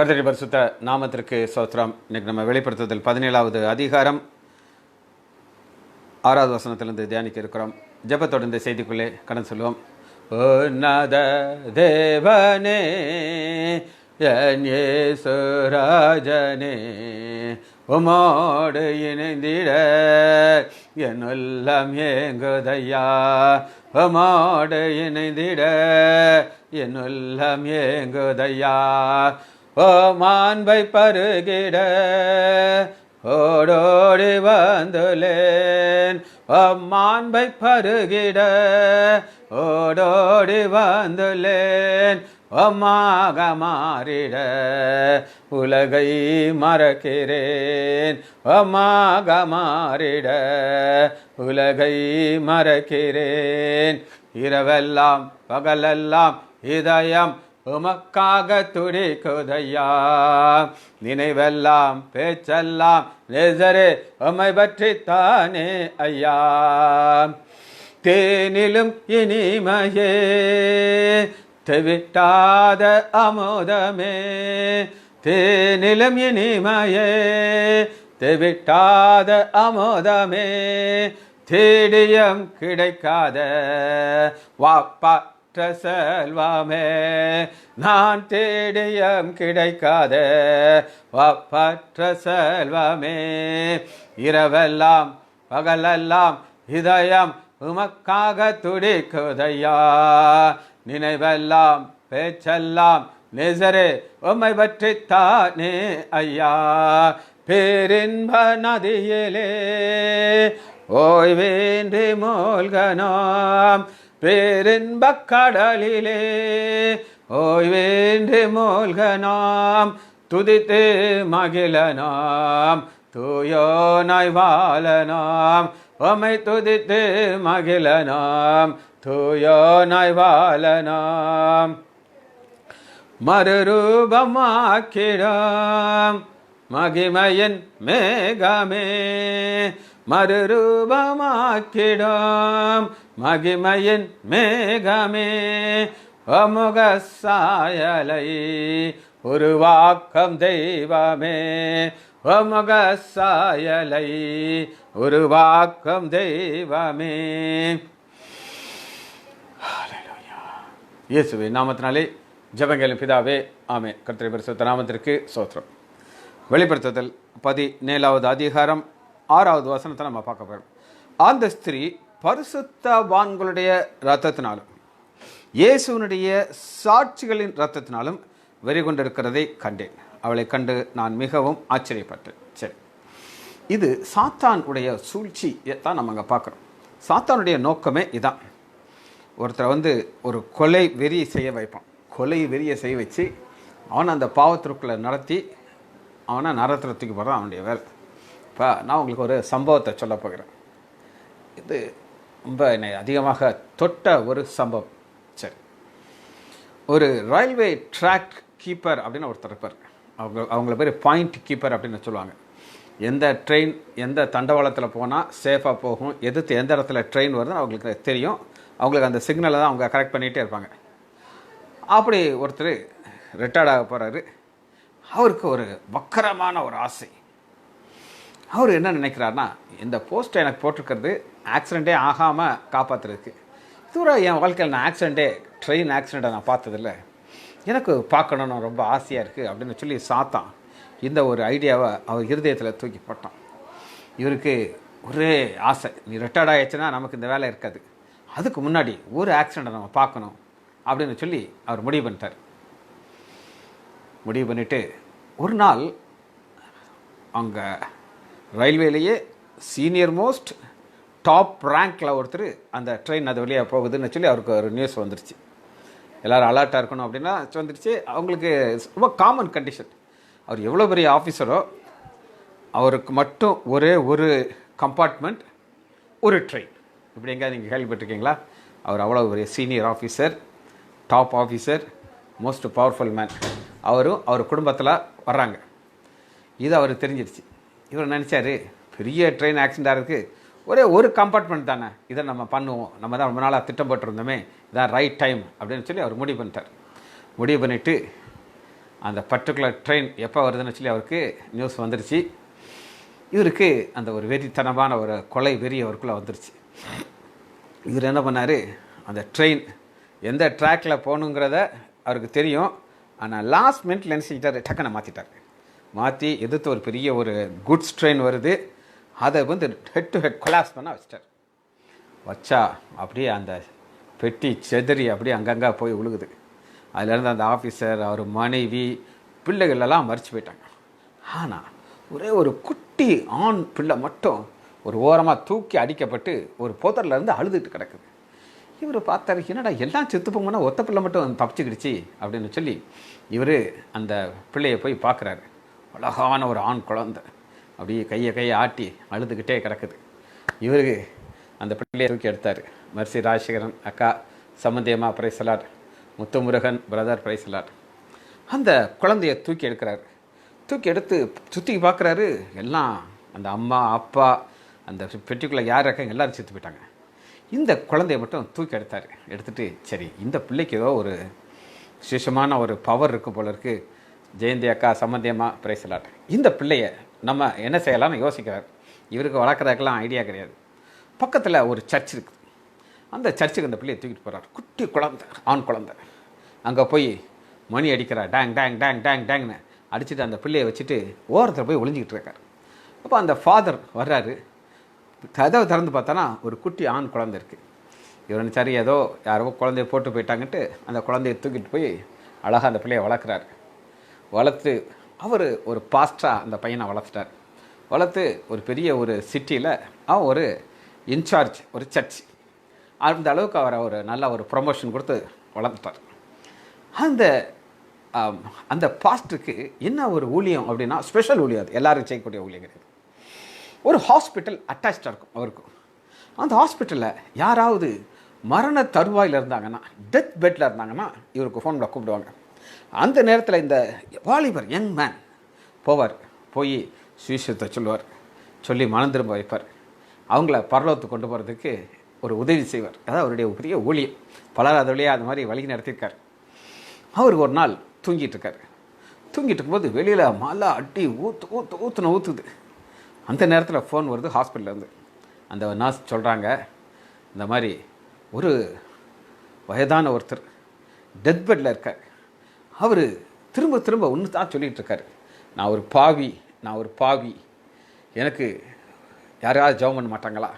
கர்த்தருடைய பரிசுத்த நாமத்திற்கு ஸ்தோத்திரம். இன்னைக்கு நம்ம வெளிப்படுத்துதல் 17வது அதிகாரம் 6வது வசனத்திலிருந்து தியானிக்க இருக்கிறோம். ஜெபத்தோடு இந்த செய்திக்குள்ளே கடந்து சொல்லுவோம். உன்னத தேவனே, என் இயேசு ராஜனே, உமோடு இணைந்திட என் உள்ளம் ஏங்குதையா. உமோடு இணைந்திட என் உள்ளம் ஏங்குதையா. ஓ மாண்பை பருகிட ஓடோடி வந்துலேன். ஓ மாண்பை பருகிட ஓடோடி வந்துலேன். ஒமாக மாறிட உலகை மறக்கிறேன். ஒமாக மாறிட உலகை மறக்கிறேன். இரவெல்லாம் பகலெல்லாம் இதயம் உமக்காக துடிக்குதையா. நினைவெல்லாம் பேச்செல்லாம் நேசரே உம்மை பற்றித்தானே ஐயா. தேனிலும் இனிமையே, தெவிட்டாத அமுதமே. தேனிலும் இனிமையே, தெவிட்டாத அமுதமே. தேடியம் கிடைக்காத வாப்பற்ற செல்வமே. நான் தேடியம் கிடைக்காத வாப்பற்ற செல்வமே. இரவெல்லாம் பகலெல்லாம் இதயம் உமக்காக துடிக்குதையா. நினைவெல்லாம் பேச்செல்லாம் நேசரே உம்மை பற்றித்தானே ஐயா. பேரின்ப நதியிலே ஓய்வேன்றி மூழ்கனோம். பேரின்பக் கடலிலே ஓய்வேன்றி மூழ்கனோம். துதித்து மகிழனோம், தூயோனாய் வாழனோம். உம்மை துதித்து மகிழனோம், தூயோனாய் வாழனோம். மறுரூபமாக்கிடும் மகிமையின் மேகமே. மறுரூபமாக்கிடும் மகிமையின் மேகமே. அமுக சாயலை உருவாக்கம் தெய்வமே. அமுக சாயலை உருவாக்கம் தெய்வமே. இயேசுவின் நாமத்தினாலே ஜெபங்களும் பிதாவே, ஆமென். கர்த்தருடைய பரிசுத்த நாமத்திற்கு ஸ்தோத்திரம். வெளிப்படுத்துதல் 17வது அதிகாரம் 6வது வசனத்தை நம்ம பார்க்க போகிறோம். அந்த ஸ்திரீ பரிசுத்தவான்களுடைய இரத்தத்தினாலும் இயேசுவினுடைய சாட்சிகளின் இரத்தத்தினாலும் வெறி கொண்டிருக்கிறதை கண்டேன். அவளை கண்டு நான் மிகவும் ஆச்சரியப்பட்டேன். சரி, இது சாத்தான் உடைய சூழ்ச்சி தான் நம்ம அங்கே பார்க்குறோம். சாத்தானுடைய நோக்கமே இதான். ஒருத்தரை ஒரு கொலை வெறியை செய்ய வைப்பான். கொலை வெறியை செய்ய வச்சு அவனை அந்த பாவத்திற்குள்ளே நடத்தி அவனை நரத்திரத்துக்கு போகிறான் அவனுடைய வேலை. இப்போ நான் உங்களுக்கு ஒரு சம்பவத்தை சொல்ல போகிறேன். இது ரொம்ப என்னை அதிகமாக தொட்ட ஒரு சம்பவம். சரி, ஒரு ரயில்வே ட்ராக் கீப்பர் அப்படின்னு ஒருத்தர் இருப்பார். அவங்கள பேர் பாயிண்ட் கீப்பர் அப்படின்னு சொல்லுவாங்க. எந்த ட்ரெயின் எந்த தண்டவாளத்தில் போனால் சேஃபாக போகும், எதிர்த்து எந்த இடத்துல ட்ரெயின் வருதுன்னு அவங்களுக்கு தெரியும். அவங்களுக்கு அந்த சிக்னலை தான் அவங்க கரெக்ட் பண்ணிகிட்டே இருப்பாங்க. அப்படி ஒருத்தர் ரிட்டையர்ட் ஆக போகிறாரு. அவருக்கு ஒரு வக்கரமான ஒரு ஆசை. அவர் என்ன நினைக்கிறாருன்னா, இந்த போஸ்ட்டை எனக்கு போட்டிருக்கிறது ஆக்சிடெண்ட்டே ஆகாமல் காப்பாற்றுறதுக்கு. தூரம் என் வாழ்க்கையில் நான் ட்ரெயின் ஆக்சிடெண்ட்டை நான் பார்த்ததில்லை, எனக்கு பார்க்கணுன்னு ரொம்ப ஆசையாக இருக்குது அப்படின்னு சொல்லி சாத்தான் இந்த ஒரு ஐடியாவை அவர் இருதயத்தில் தூக்கி போட்டான். இவருக்கு ஒரே ஆசை, நீ ரிட்டையர்ட் ஆகிடுச்சுன்னா நமக்கு இந்த வேலை இருக்காது, அதுக்கு முன்னாடி ஒரு ஆக்சிடெண்ட்டை நம்ம பார்க்கணும் அப்படின்னு சொல்லி அவர் முடிவு பண்ணிட்டார். முடிவு பண்ணிவிட்டு ஒரு நாள் அங்கே ரயில்வேலேயே சீனியர் மோஸ்ட் டாப் ரேங்கில் ஒருத்தர் அந்த ட்ரெயின் அது வழியாக போகுதுன்னு சொல்லி அவருக்கு ஒரு நியூஸ் வந்துருச்சு. எல்லோரும் அலர்ட்டாக இருக்கணும் அப்படின்னா வந்துருச்சு. அவங்களுக்கு ரொம்ப காமன் கண்டிஷன். அவர் எவ்வளோ பெரிய ஆஃபீஸரோ அவருக்கு மட்டும் ஒரே ஒரு கம்பார்ட்மெண்ட், ஒரு ட்ரெயின். இப்படி எங்கேயாவது நீங்கள் கேள்விப்பட்டிருக்கீங்களா? அவர் அவ்வளோ பெரிய senior officer, top officer, most powerful man. அவரும் அவர் குடும்பத்தில் வர்றாங்க. இது அவர் தெரிஞ்சிருச்சு. இவர் நினச்சார், பெரிய ட்ரெயின் ஆக்சிடென்ட் ஆகிறதுக்கு ஒரே ஒரு கம்பார்ட்மெண்ட் தானே, இதை நம்ம பண்ணுவோம், நம்ம தான் ரொம்ப நாளாக திட்டம் போட்டிருந்தோமே, இதான் ரைட் டைம் அப்படின்னு சொல்லி அவர் முடிவு பண்ணிட்டார். முடிவு பண்ணிவிட்டு அந்த பர்டிகுலர் ட்ரெயின் எப்போ வருதுன்னு சொல்லி அவருக்கு நியூஸ் வந்துருச்சு. இவருக்கு அந்த ஒரு வெறித்தனமான ஒரு கொலை வெறி அவருக்குள்ளே வந்துருச்சு. இவர் என்ன பண்ணார், அந்த ட்ரெயின் எந்த ட்ராக்கில் போகணுங்கிறத அவருக்கு தெரியும். ஆனால் லாஸ்ட் மினிட்ல என்ன செஞ்சிட்டார், டக்குன்னு மாற்றிட்டார். மாற்றி எதிர்த்து ஒரு பெரிய ஒரு குட்ஸ் ட்ரெயின் வருது, அதை வந்து ஹெட் டு ஹெட் கொலாப்ஸ் பண்ண வச்சிட்டார். வச்சா அப்படியே அந்த பெட்டி செதறி அப்படியே அங்கங்கே போய் விழுகுது. அதுலேருந்து அந்த ஆஃபீஸர், அவர் மனைவி, பிள்ளைகளெல்லாம் மறித்து போயிட்டாங்க. ஆனால் ஒரே ஒரு குட்டி ஆண் பிள்ளை மட்டும் ஒரு ஓரமாக தூக்கி அடிக்கப்பட்டு ஒரு புதர்லேருந்து அழுதுட்டு கிடக்குது. இவர் பார்த்தாரு, என்னடா எல்லாம் செத்து போங்கன்னா ஒத்த பிள்ளை மட்டும் தப்பிச்சுக்கிடுச்சு அப்படின்னு சொல்லி இவர் அந்த பிள்ளையை போய் பார்க்குறாரு. அழகான ஒரு ஆண் குழந்தை அப்படியே கையை ஆட்டி அழுதுகிட்டே கிடக்குது. இவருக்கு அந்த பிள்ளையை தூக்கி எடுத்தார். மர்சி ராஜசேகரன் அக்கா, சம்மந்தியம்மா பிரைசலாட், முத்துமுருகன் பிரதர் பிரைசலாட். அந்த குழந்தைய தூக்கி எடுக்கிறாரு. தூக்கி எடுத்து சுற்றி பார்க்குறாரு. எல்லாம் அந்த அம்மா அப்பா அந்த பெட்டிக்குள்ளே யார் இருக்காங்க எல்லோரும் செத்து போயிட்டாங்க. இந்த குழந்தைய மட்டும் தூக்கி எடுத்தார். எடுத்துகிட்டு சரி இந்த பிள்ளைக்கு ஏதோ ஒரு விசேஷமான ஒரு பவர் இருக்குது போல இருக்குது. ஜெயந்தி அக்கா, சம்மந்தியம்மா பிரைசலாட். இந்த பிள்ளைய நம்ம என்ன செய்யலாம்னு யோசிக்கிறார். இவருக்கு வளர்க்குறதுக்கெல்லாம் ஐடியா கிடையாது. பக்கத்தில் ஒரு சர்ச் இருக்குது. அந்த சர்ச்சுக்கு அந்த பிள்ளையை தூக்கிட்டு போகிறார். குட்டி குழந்தை, ஆண் குழந்தை. அங்கே போய் மணி அடிக்கிறார். டேங் டேங் டேங் டேங் டேங்னு அடிச்சுட்டு அந்த பிள்ளையை வச்சுட்டு ஓரத்தில் போய் ஒளிஞ்சிக்கிட்டு இருக்கார். அப்போ அந்த ஃபாதர் வர்றாரு. கதவை திறந்து பார்த்தோன்னா ஒரு குட்டி ஆண் குழந்தை இருக்குது. இவர் நினச்சாரு ஏதோ யாரோ குழந்தைய போட்டு போயிட்டாங்கன்ட்டு அந்த குழந்தைய தூக்கிட்டு போய் அழகாக அந்த பிள்ளையை வளர்க்குறாரு. வளர்த்து அவர் ஒரு பாஸ்டாக அந்த பையனை வளர்த்துட்டார். வளர்த்து ஒரு பெரிய ஒரு சிட்டியில் அவன் ஒரு இன்சார்ஜ், ஒரு சர்ச், அந்த அளவுக்கு அவரை ஒரு நல்ல ஒரு ப்ரொமோஷன் கொடுத்து வளர்த்துட்டார். அந்த அந்த பாஸ்டருக்கு என்ன ஒரு ஊழியம் அப்படின்னா, ஸ்பெஷல் ஊழியம். அது எல்லோரும் செய்யக்கூடிய ஊழியம் கிடையாது. ஒரு ஹாஸ்பிட்டல் அட்டாச்சாக இருக்கும் அவருக்கும். அந்த ஹாஸ்பிட்டலில் யாராவது மரண தருவாயில் இருந்தாங்கன்னா, டெத் பெட்டில் இருந்தாங்கன்னா இவருக்கு ஃபோனில் கூப்பிடுவாங்க. அந்த நேரத்தில் இந்த வாலிபர் யங் மேன் போவார். போய் சுவிசேஷத்தை சொல்லுவார். சொல்லி மனம் திரும்ப வைப்பார். அவங்கள பரலோகத்துக்கு கொண்டு போகிறதுக்கு ஒரு உதவி செய்வார். அதாவது அவருடைய பெரிய ஊழியம். பலர் அது வழியாக அது மாதிரி வழி நடத்தியிருக்கார். அவர் ஒரு நாள் தூங்கிட்டு இருக்கார். தூங்கிட்டு இருக்கும்போது வெளியில் மழை அட்டி ஊற்றுது. அந்த நேரத்தில் ஃபோன் வருது ஹாஸ்பிட்டலேருந்து. அந்த நர்ஸ் சொல்கிறாங்க, இந்த மாதிரி ஒரு வயதான ஒருத்தர் டெத் பெட்டில் இருக்கார். அவர் திரும்ப திரும்ப ஒன்று தான் சொல்லிகிட்டு இருக்கார், நான் ஒரு பாவி, எனக்கு யாராவது ஜெபம் பண்ண மாட்டாங்களா,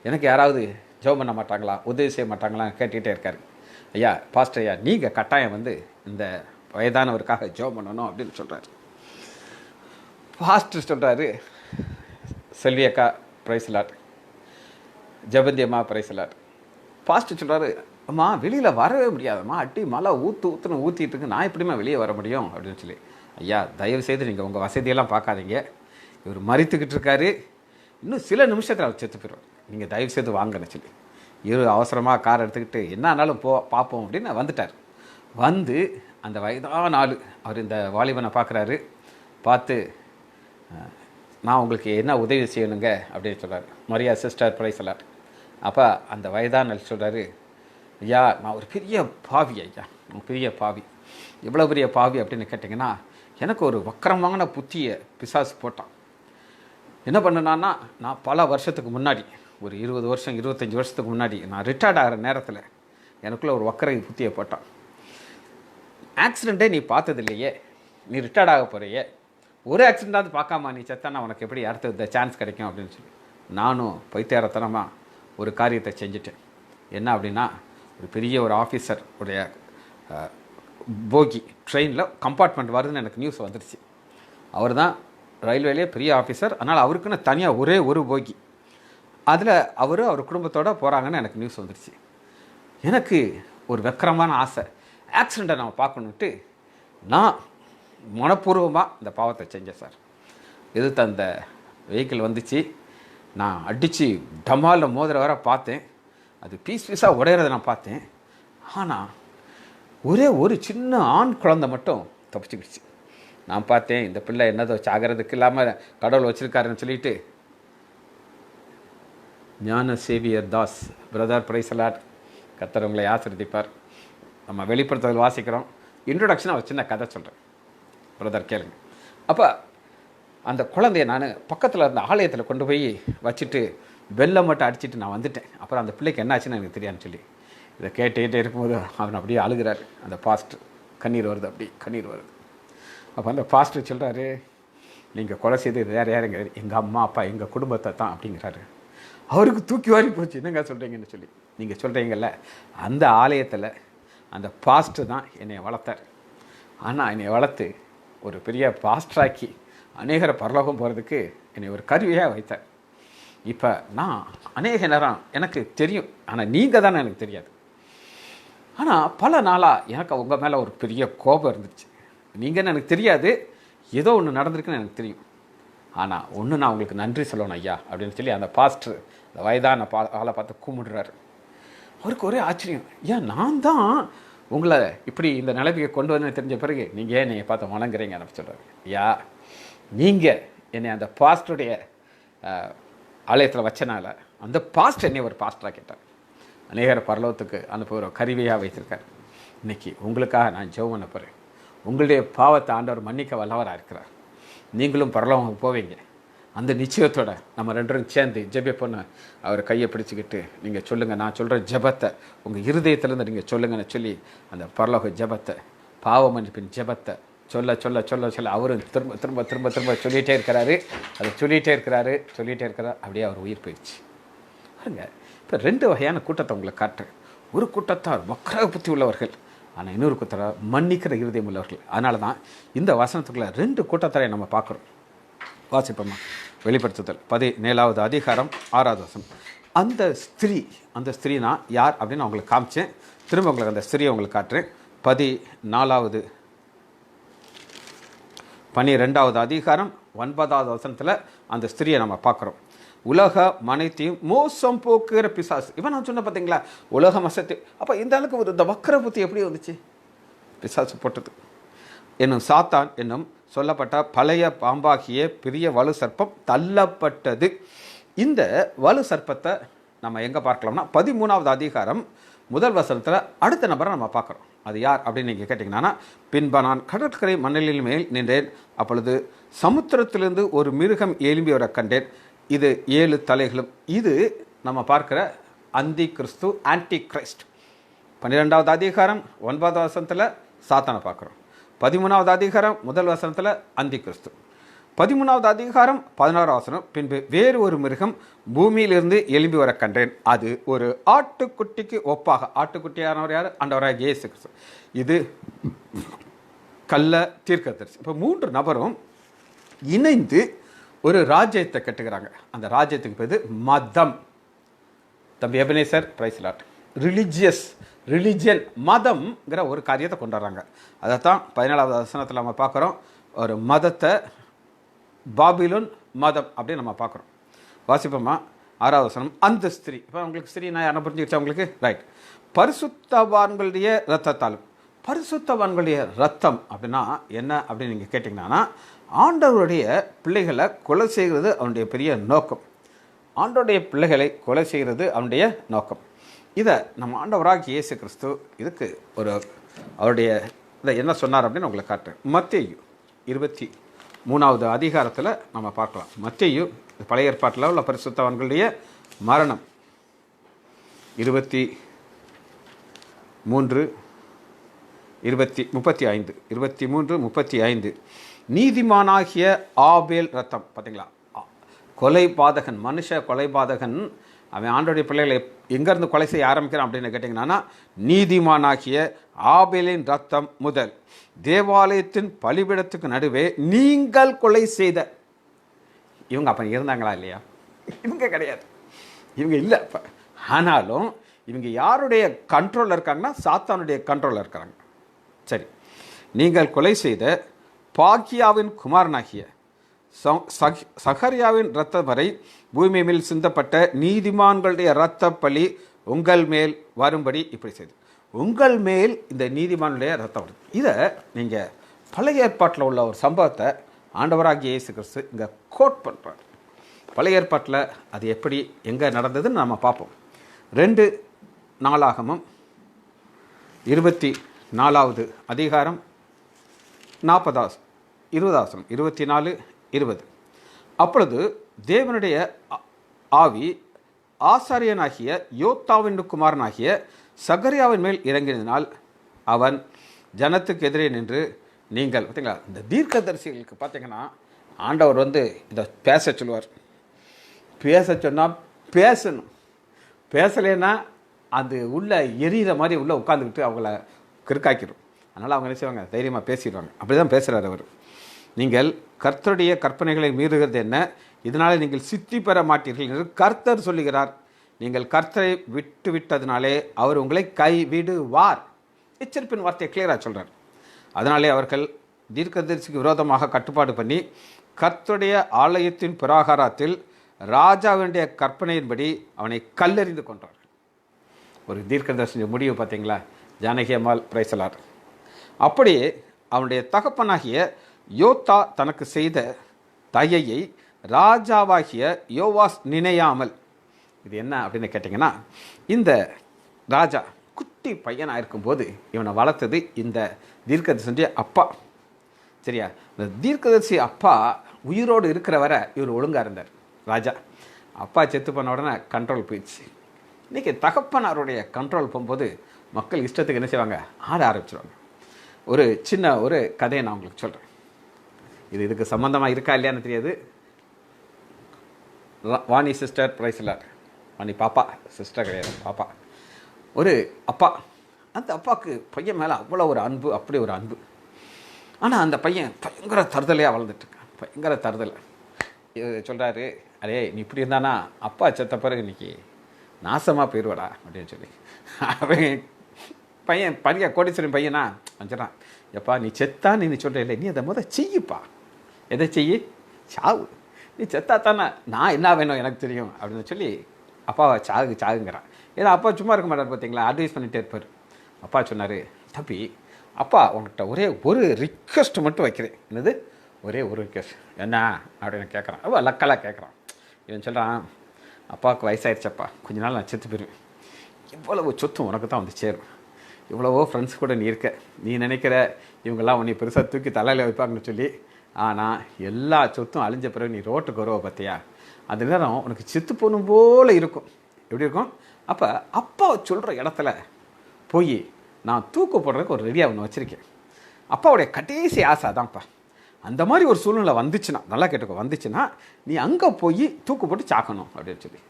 எனக்கு யாராவது ஜெபம் பண்ண மாட்டாங்களா, உதவி செய்ய மாட்டாங்களான்னு கேட்டுக்கிட்டே இருக்கார். ஐயா பாஸ்டர் ஐயா, நீங்கள் கட்டாயம் வந்து இந்த வயதானவருக்காக ஜெபம் பண்ணணும் அப்படின்னு சொல்கிறார். பாஸ்டர் சொல்கிறாரு, செல்வி அக்கா பிரைஸ்லாட், ஜெபந்தி அம்மா பிரைஸ்லாட். பாஸ்டர் சொல்கிறாரு, அம்மா வெளியில் வரவே முடியாதம்மா, அட்டி மழை ஊற்றிட்டு இருக்கு, நான் எப்படிமா வெளியே வர முடியும் அப்படின்னு சொல்லி. ஐயா தயவுசெய்து நீங்கள் உங்கள் வசதியெல்லாம் பார்க்காதீங்க, இவர் மறித்துக்கிட்டு இருக்காரு, இன்னும் சில நிமிஷத்தில் அவர் செத்து போயிடுவார், நீங்கள் தயவுசெய்து வாங்கன்னு சொல்லி இவர் அவசரமாக கார் எடுத்துக்கிட்டு என்ன ஆனாலும் பார்ப்போம் அப்படின்னு வந்துட்டார். வந்து அந்த வயதான ஆள் அவர் இந்த வாலிபனை பார்க்குறாரு. பார்த்து, நான் உங்களுக்கு என்ன உதவி செய்யணுங்க அப்படின்னு சொல்கிறார். மரியா சிஸ்டர் பிரைஸ்லாட். அப்போ அந்த வயதான சொல்கிறாரு, ஐயா நான் ஒரு பெரிய பாவி, ஐயா நான் பெரிய பாவி. எவ்வளோ பெரிய பாவி அப்படின்னு கேட்டிங்கன்னா, எனக்கு ஒரு வக்கரமான புத்தியை பிசாசு போட்டான். என்ன பண்ணுனான்னா, நான் பல வருஷத்துக்கு முன்னாடி, ஒரு 20 வருஷம் 25 வருஷத்துக்கு முன்னாடி நான் ரிட்டையர்ட் ஆகிற நேரத்தில் எனக்குள்ளே ஒரு வக்கர புத்தியை போட்டான். ஆக்சிடெண்ட்டே நீ பார்த்தது இல்லையே, நீ ரிட்டையர்ட் ஆக போகிறையே, ஒரு ஆக்சிடெண்ட்டாவது பார்க்காம நீ செத்தானா உனக்கு எப்படி அடுத்த சான்ஸ் கிடைக்கும் அப்படின்னு சொல்லி நானும் பைத்தியாரத்தனமாக ஒரு காரியத்தை செஞ்சுட்டேன். என்ன அப்படின்னா, ஒரு பெரிய ஒரு ஆஃபீஸர் உடைய போகி ட்ரெயினில் கம்பார்ட்மெண்ட் வருதுன்னு எனக்கு நியூஸ் வந்துடுச்சு. அவர் தான் ரயில்வேலேயே பெரிய ஆஃபீஸர், அதனால் அவருக்குன்னு தனியாக ஒரே ஒரு போகி, அதில் அவர் குடும்பத்தோடு போகிறாங்கன்னு எனக்கு நியூஸ் வந்துடுச்சு. எனக்கு ஒரு வெக்கரமான ஆசை, ஆக்சிடெண்ட்டை நம்ம பார்க்கணுன்ட்டு நான் மனப்பூர்வமாக இந்த பாவத்தை செஞ்சேன் சார். எதிர்த்து அந்த வெஹிக்கிள் வந்துச்சு, நான் அடித்து டமாலில் மோதிர வர பார்த்தேன், அது பீஸாக உடையிறத நான் பார்த்தேன். ஆனால் ஒரே ஒரு சின்ன ஆண் குழந்தை மட்டும் தப்பிச்சுக்கிடுச்சு. நான் பார்த்தேன், இந்த பிள்ளை என்னதோ சாகிறதுக்கு இல்லாமல் கடவுள் வச்சுருக்காருன்னு சொல்லிட்டு, ஞான சேவியர் தாஸ் பிரதர் பிரைசலாட், கர்த்தர் உங்களை ஆசீர்வதிப்பார். நம்ம வெளிப்படுத்துதல் வாசிக்கிறோம். இன்ட்ரொடக்ஷனாக ஒரு சின்ன கதை சொல்கிறேன். பிரதர் கேளுங்க. அப்போ அந்த குழந்தைய நான் பக்கத்தில் இருந்த ஆலயத்தில் கொண்டு போய் வச்சுட்டு வெள்ளம் மட்டும் அடிச்சுட்டு நான் வந்துட்டேன். அப்புறம் அந்த பிள்ளைக்கு என்னாச்சுன்னு எனக்கு தெரியாதுன்னு சொல்லி இதை கேட்டுக்கிட்டே இருக்கும்போது அவன் அப்படியே அழுகிறாரு. அந்த பாஸ்டர் கண்ணீர் வருது, அப்படி கண்ணீர் வருது. அப்போ அந்த பாஸ்டர் சொல்கிறாரு, நீங்கள் கொலை செய்தது வேறு யாருங்க? எங்கள் அம்மா அப்பா எங்கள் குடும்பத்தை தான் அப்படிங்கிறாரு. அவருக்கு தூக்கி வாரி போச்சு. என்னங்க சொல்கிறீங்கன்னு சொல்லி நீங்கள் சொல்கிறீங்கல்ல, அந்த ஆலயத்தில் அந்த பாஸ்டர் தான் என்னை வளர்த்தார். ஆனால் என்னை வளர்த்து ஒரு பெரிய பாஸ்டராக்கி அநேகரை பரலோகம் போகிறதுக்கு என்னை ஒரு கருவியாக வைத்தார். இப்போ நான் அநேக நேரம் எனக்கு தெரியும், ஆனால் நீங்கள் தானே எனக்கு தெரியாது. ஆனால் பல நாளாக எனக்கு உங்கள் மேலே ஒரு பெரிய கோபம் இருந்துச்சு. நீங்கன்னு எனக்கு தெரியாது, ஏதோ ஒன்று நடந்திருக்குன்னு எனக்கு தெரியும். ஆனால் ஒன்று நான் உங்களுக்கு நன்றி சொல்லணும் ஐயா அப்படின்னு சொல்லி அந்த பாஸ்டர் அந்த வயதான ஆளை பார்த்து கும்பிடுறாரு. அவருக்கு ஒரே ஆச்சரியம், ஏன் நான் தான் உங்களை இப்படி இந்த நிலைமையை கொண்டு வந்து தெரிஞ்ச பிறகு நீங்கள் ஏன் நீங்கள் பார்த்து வணங்குறீங்க அப்படின்னு சொல்கிறாரு. ஐயா, நீங்கள் என்னை அந்த பாஸ்டருடைய ஆலயத்தில் வச்சனால அந்த பாஸ்டர் என்னை ஒரு பாஸ்டராக கேட்டார். அநேகர பரலோகத்துக்கு அனுப்புகிற கருவியாக வைத்திருக்கார். இன்றைக்கி உங்களுக்காக நான் ஜெபம் பண்ண போகிறேன். உங்களுடைய பாவத்தை ஆண்டவர் மன்னிக்க வல்லவராக இருக்கிறார். நீங்களும் பரலோகம் போவீங்க. அந்த நிச்சயத்தோட நம்ம ரெண்டரும் சேர்ந்து ஜெபிப்போன்னு அவர் கையை பிடிச்சிக்கிட்டு நீங்கள் சொல்லுங்கள், நான் சொல்கிற ஜெபத்தை உங்கள் இருதயத்திலேருந்து நீங்கள் சொல்லுங்கன்னு சொல்லி அந்த பரலோக ஜெபத்தை, பாவ மன்னிப்பின் ஜெபத்தை சொல்ல சொல்ல சொல்ல சொல்ல அவரும் திரும்ப திரும்ப திரும்ப திரும்ப சொல்லிகிட்டே இருக்கிறாரு. அதை சொல்லிகிட்டே இருக்கிறாரு. அப்படியே அவர் உயிர் போயிடுச்சு. பாருங்க, இப்போ 2 வகையான கூட்டத்தை உங்களை காட்டுறேன். ஒரு கூட்டத்தார் வக்ர புத்தி உள்ளவர்கள், ஆனால் இன்னொரு கூட்டத்தார் மன்னிக்கிற இருதயம் உள்ளவர்கள். அதனால தான் இந்த வசனத்துக்குள்ள 2 கூட்டத்தாரை நம்ம பார்க்குறோம். வாசிப்போம்மா. வெளிப்படுத்துதல் 17வது அதிகாரம் 6வது வசனம். அந்த ஸ்திரீனா யார் அப்படின்னு நான் உங்களுக்கு காமிச்சேன். திரும்ப உங்களுக்கு அந்த ஸ்திரியை உங்களுக்கு காட்டுறேன். 12வது அதிகாரம் 9வது வசனத்தில் அந்த ஸ்திரியை நம்ம பார்க்குறோம். உலக மனைத்தையும் மோசம் போக்குகிற பிசாசு. இவன் நான் சொன்ன பார்த்தீங்களா, உலக மசத்தை. அப்போ இந்த அளவுக்கு இந்த வக்கர புத்தி எப்படி வந்துச்சு? பிசாசு போட்டது. என்னும் சாத்தான் என்னும் சொல்லப்பட்ட பழைய பாம்பாகிய பெரிய வலு சர்ப்பம் தள்ளப்பட்டது. இந்த வலு சர்ப்பத்தை நம்ம எங்கே பார்க்கலாம்னா 13வது அதிகாரம் 1 வசனத்தில் அடுத்த நபரை நம்ம பார்க்குறோம். அது யார் அப்படின்னு நீங்கள் கேட்டிங்கன்னா, பின்பு நான் கடற்கரை மணலின் மேல் நின்றேன். அப்பொழுது சமுத்திரத்திலிருந்து ஒரு மிருகம் எழும்பி வர கண்டேன். இது 7 தலைகளும். இது நம்ம பார்க்குற அந்தி கிறிஸ்து, ஆன்டி கிரைஸ்ட். 12வது அதிகாரம் 9வது வசனத்தில் சாத்தானை பார்க்குறோம். 13வது அதிகாரம் 1 வசனத்தில் அந்தி கிறிஸ்து. 13வது அதிகாரம் 16வது வசனம், பின்பு வேறு ஒரு மிருகம் பூமியிலிருந்து எழும்பி வர கண்டேன். அது ஒரு ஆட்டுக்குட்டிக்கு ஒப்பாக. ஆட்டுக்குட்டியானவர் யார்? ஆண்டவராக இயேசு கிறிஸ்து. இது கள்ள தீர்க்கதரிசி. இப்போ 3 நபரும் இணைந்து ஒரு ராஜ்யத்தை கட்டுகிறாங்க. அந்த ராஜ்யத்துக்கு பேர் மதம். தம்பி எபனேசர், பிரைஸ் லார்ட். ரிலிஜியன், மதம்ங்கிற ஒரு காரியத்தை கொண்டு வர்றாங்க. அதைத்தான் 17வது வசனத்தில் நம்ம பார்க்குறோம். ஒரு மதத்தை, பாபிலோன் மதம் அப்படின்னு நம்ம பார்க்குறோம். வாசிப்போமா. 6வது வசனம். அந்த ஸ்திரீ. இப்போ உங்களுக்கு ஸ்திரீ நான் யாரை புரிஞ்சுக்கிச்சா உங்களுக்கு? ரைட். பரிசுத்தவான்களுடைய இரத்தத்தாலும். பரிசுத்தவான்களுடைய ரத்தம் அப்படின்னா என்ன அப்படின்னு நீங்கள் கேட்டிங்கன்னா, ஆண்டவருடைய பிள்ளைகளை கொலை செய்கிறது அவனுடைய பெரிய நோக்கம். ஆண்டவருடைய பிள்ளைகளை கொலை செய்கிறது அவனுடைய நோக்கம். இதை நம்ம ஆண்டவராக இயேசு கிறிஸ்து இதுக்கு ஒரு அவருடைய இதை என்ன சொன்னார் அப்படின்னு உங்களை காட்டுறேன். மத்தேயு 23வது அதிகாரத்தில் நம்ம பார்க்கலாம். மத்தேயு பழைய ஏற்பாட்டில் உள்ள பரிசுத்தவான்களுடைய மரணம் 23:35 நீதிமானாகிய ஆபேல் ரத்தம். பார்த்தீங்களா, கொலைபாதகன், மனுஷ கொலைபாதகன் அவன் ஆண்டோடைய பிள்ளைகளை எங்கேருந்து கொலை செய்ய ஆரம்பிக்கிறான் அப்படின்னு கேட்டிங்கன்னா, நீதிமானாகிய ஆபேலின் ரத்தம் முதல் தேவாலயத்தின் பலிபீடத்துக்கு நடுவே நீங்கள் கொலை செய்த. இவங்க அப்போ இருந்தாங்களா இல்லையா? இவங்க கிடையாது, இவங்க இல்லை அப்போ. ஆனாலும் இவங்க யாருடைய கண்ட்ரோலில் இருக்காங்கன்னா, சாத்தானுடைய கண்ட்ரோலில் இருக்கிறாங்க. சரி, நீங்கள் கொலை செய்த பாக்கியாவின் குமாரனாகிய சகரியாவின் இரத்தம் வரை பூமி மேல் சிந்தப்பட்ட நீதிமான்களுடைய இரத்த பலி உங்கள் மேல் வரும்படி இப்படி செய்து. உங்கள் மேல் இந்த நீதிமானுடைய ரத்தம் வருது. இதை நீங்கள் பழைய ஏற்பாட்டில் உள்ள ஒரு சம்பவத்தை ஆண்டவராகிய இயேசு கிறிஸ்து இங்கே கோட் பண்ணுறார். பழைய ஏற்பாட்டில் அது எப்படி எங்கே நடந்ததுன்னு நம்ம பார்ப்போம். 2 நாளாகமம் 24வது அதிகாரம் 40வது 20 24-20. அப்பொழுது தேவனுடைய ஆவி ஆசாரியனாகிய யோத்தாவின் குமாரனாகிய சகரியாவின் மேல் இறங்கினால் அவன் ஜனத்துக்கு எதிரே நின்று, நீங்கள் பார்த்தீங்களா, இந்த தீர்க்கதரிசிகளுக்கு பார்த்தீங்கன்னா ஆண்டவர் இதை பேச சொல்லுவார். பேச சொன்னால் பேசணும், பேசலைன்னா அது உள்ள எரியிற மாதிரி உள்ளே உட்காந்துக்கிட்டு அவங்கள கிறுக்காக்கிடும். அதனால் அவங்க என்ன செய்வாங்க, தைரியமாக பேசிடுவாங்க. அப்படி தான் பேசுகிறார் அவர். நீங்கள் கர்த்தருடைய கற்பனைகளை மீறுகிறது என்ன, இதனால் நீங்கள் சித்தி பெற மாட்டீர்கள் என்று கர்த்தர் சொல்லுகிறார். நீங்கள் கர்த்தரை விட்டு விட்டதினாலே அவர் உங்களை கைவிடுவார். எச்சரிப்பின் வார்த்தையை கிளியராக சொல்கிறார். அதனாலே அவர்கள் தீர்க்கதரிசிக்கு விரோதமாக கட்டுப்பாடு பண்ணி கர்த்தருடைய ஆலயத்தின் பிராகாரத்தில் ராஜாவுடைய கற்பனையின்படி அவனை கல்லெறிந்து கொன்றார்கள். ஒரு தீர்க்கதரிசி முடிவு பார்த்தீங்களா, ஜானகி அம்மாள் பிரைசலார். அப்படியே அவனுடைய தகப்பனாகிய யோத்தா தனக்கு செய்த தயையை ராஜாவாகிய யோவாஸ் நினையாமல். இது என்ன அப்படின்னு கேட்டிங்கன்னா, இந்த ராஜா குட்டி பையனாக இருக்கும்போது இவனை வளர்த்தது இந்த தீர்க்கதரிசியுடைய அப்பா. சரியா? இந்த தீர்க்கதரிசி அப்பா உயிரோடு இருக்கிற வரை இவர் ஒழுங்காக இருந்தார். ராஜா அப்பா செத்து பண்ண உடனே கண்ட்ரோல் போயிடுச்சு. இன்றைக்கி தகப்பனாருடைய கண்ட்ரோல் போகும்போது மக்கள் இஷ்டத்துக்கு என்ன செய்வாங்க, ஆட ஆரம்பிச்சிருவாங்க. ஒரு கதையை நான் உங்களுக்கு சொல்கிறேன். இதுக்கு சம்மந்தமாக இருக்கா இல்லையான்னு தெரியாது. வாணி சிஸ்டர் பிரைஸ்லார், வாணி பாப்பா, சிஸ்டர் கிடையாது, பாப்பா. ஒரு அப்பா, அந்த அப்பாவுக்கு பையன் மேலே அவ்வளோ ஒரு அன்பு, அப்படி ஒரு அன்பு. ஆனால் அந்த பையன் பயங்கர தருதலையாக வளர்ந்துட்டுருக்கான், பயங்கர தருதலை. சொல்கிறாரு, அரே நீ இப்படி இருந்தானா அப்பா செத்த பிறகு இன்னைக்கு நாசமாக போயிடுவாடா அப்படின்னு சொல்லி. அவன் பையன் கோடீஸ்வரன் பையனா வந்துடுறான். எப்பா நீ செத்தா நீ சொல்கிற இல்லை, நீ அதை செய்யுப்பா. எதை செய்யி? சாவு. நீ செத்தா தானே நான் என்ன வேணும் எனக்கு தெரியும் அப்படின்னு சொல்லி அப்பாவை சாகுங்கிறான். ஏன்னா அப்பா சும்மா இருக்க மாட்டார் பார்த்தீங்களா, அட்வைஸ் பண்ணிகிட்டே இருப்பார். அப்பா சொன்னார், தம்பி அப்பா உன்கிட்ட ஒரே ஒரு ரிக்வெஸ்ட் மட்டும் வைக்கிறேன். என்னது? ஒரே ஒரு ரிக்வெஸ்ட். என்ன அப்படின்னு கேட்குறான். அவ லக்கலாக கேட்குறான். இவன் சொல்கிறான், அப்பாவுக்கு வயசாகிடுச்சப்பா, கொஞ்ச நாள் நான் செத்து போயிடுவேன். இவ்வளவு சொத்தும் உனக்கு தான் சேரும். இவ்வளவோ ஃப்ரெண்ட்ஸ் கூட நீ இருக்க, நீ நினைக்கிற இவங்கெல்லாம் உன்னை பெருசாக தூக்கி தலையில் வைப்பாங்கன்னு சொல்லி. ஆனால் எல்லா சொத்தும் அழிஞ்ச பிறகு நீ ரோட்டுக்கு வருவ பார்த்தியா, அந்த நேரம் உனக்கு செத்து போகணும் போல் இருக்கும். எப்படி இருக்கும்? அப்போ அப்பா சொல்கிற இடத்துல போய் நான் தூக்கு போடுறதுக்கு ஒரு ரெடியாக ஒன்று வச்சுருக்கேன். அப்பாவுடைய கடைசி ஆசை அதான்ப்பா. அந்த மாதிரி ஒரு சூழ்நிலை வந்துச்சுன்னா, நல்லா கேட்டுக்கோ, வந்துச்சுன்னா நீ அங்கே போய் தூக்கு போட்டு சாக்கணும் அப்படின்னு சொல்லி.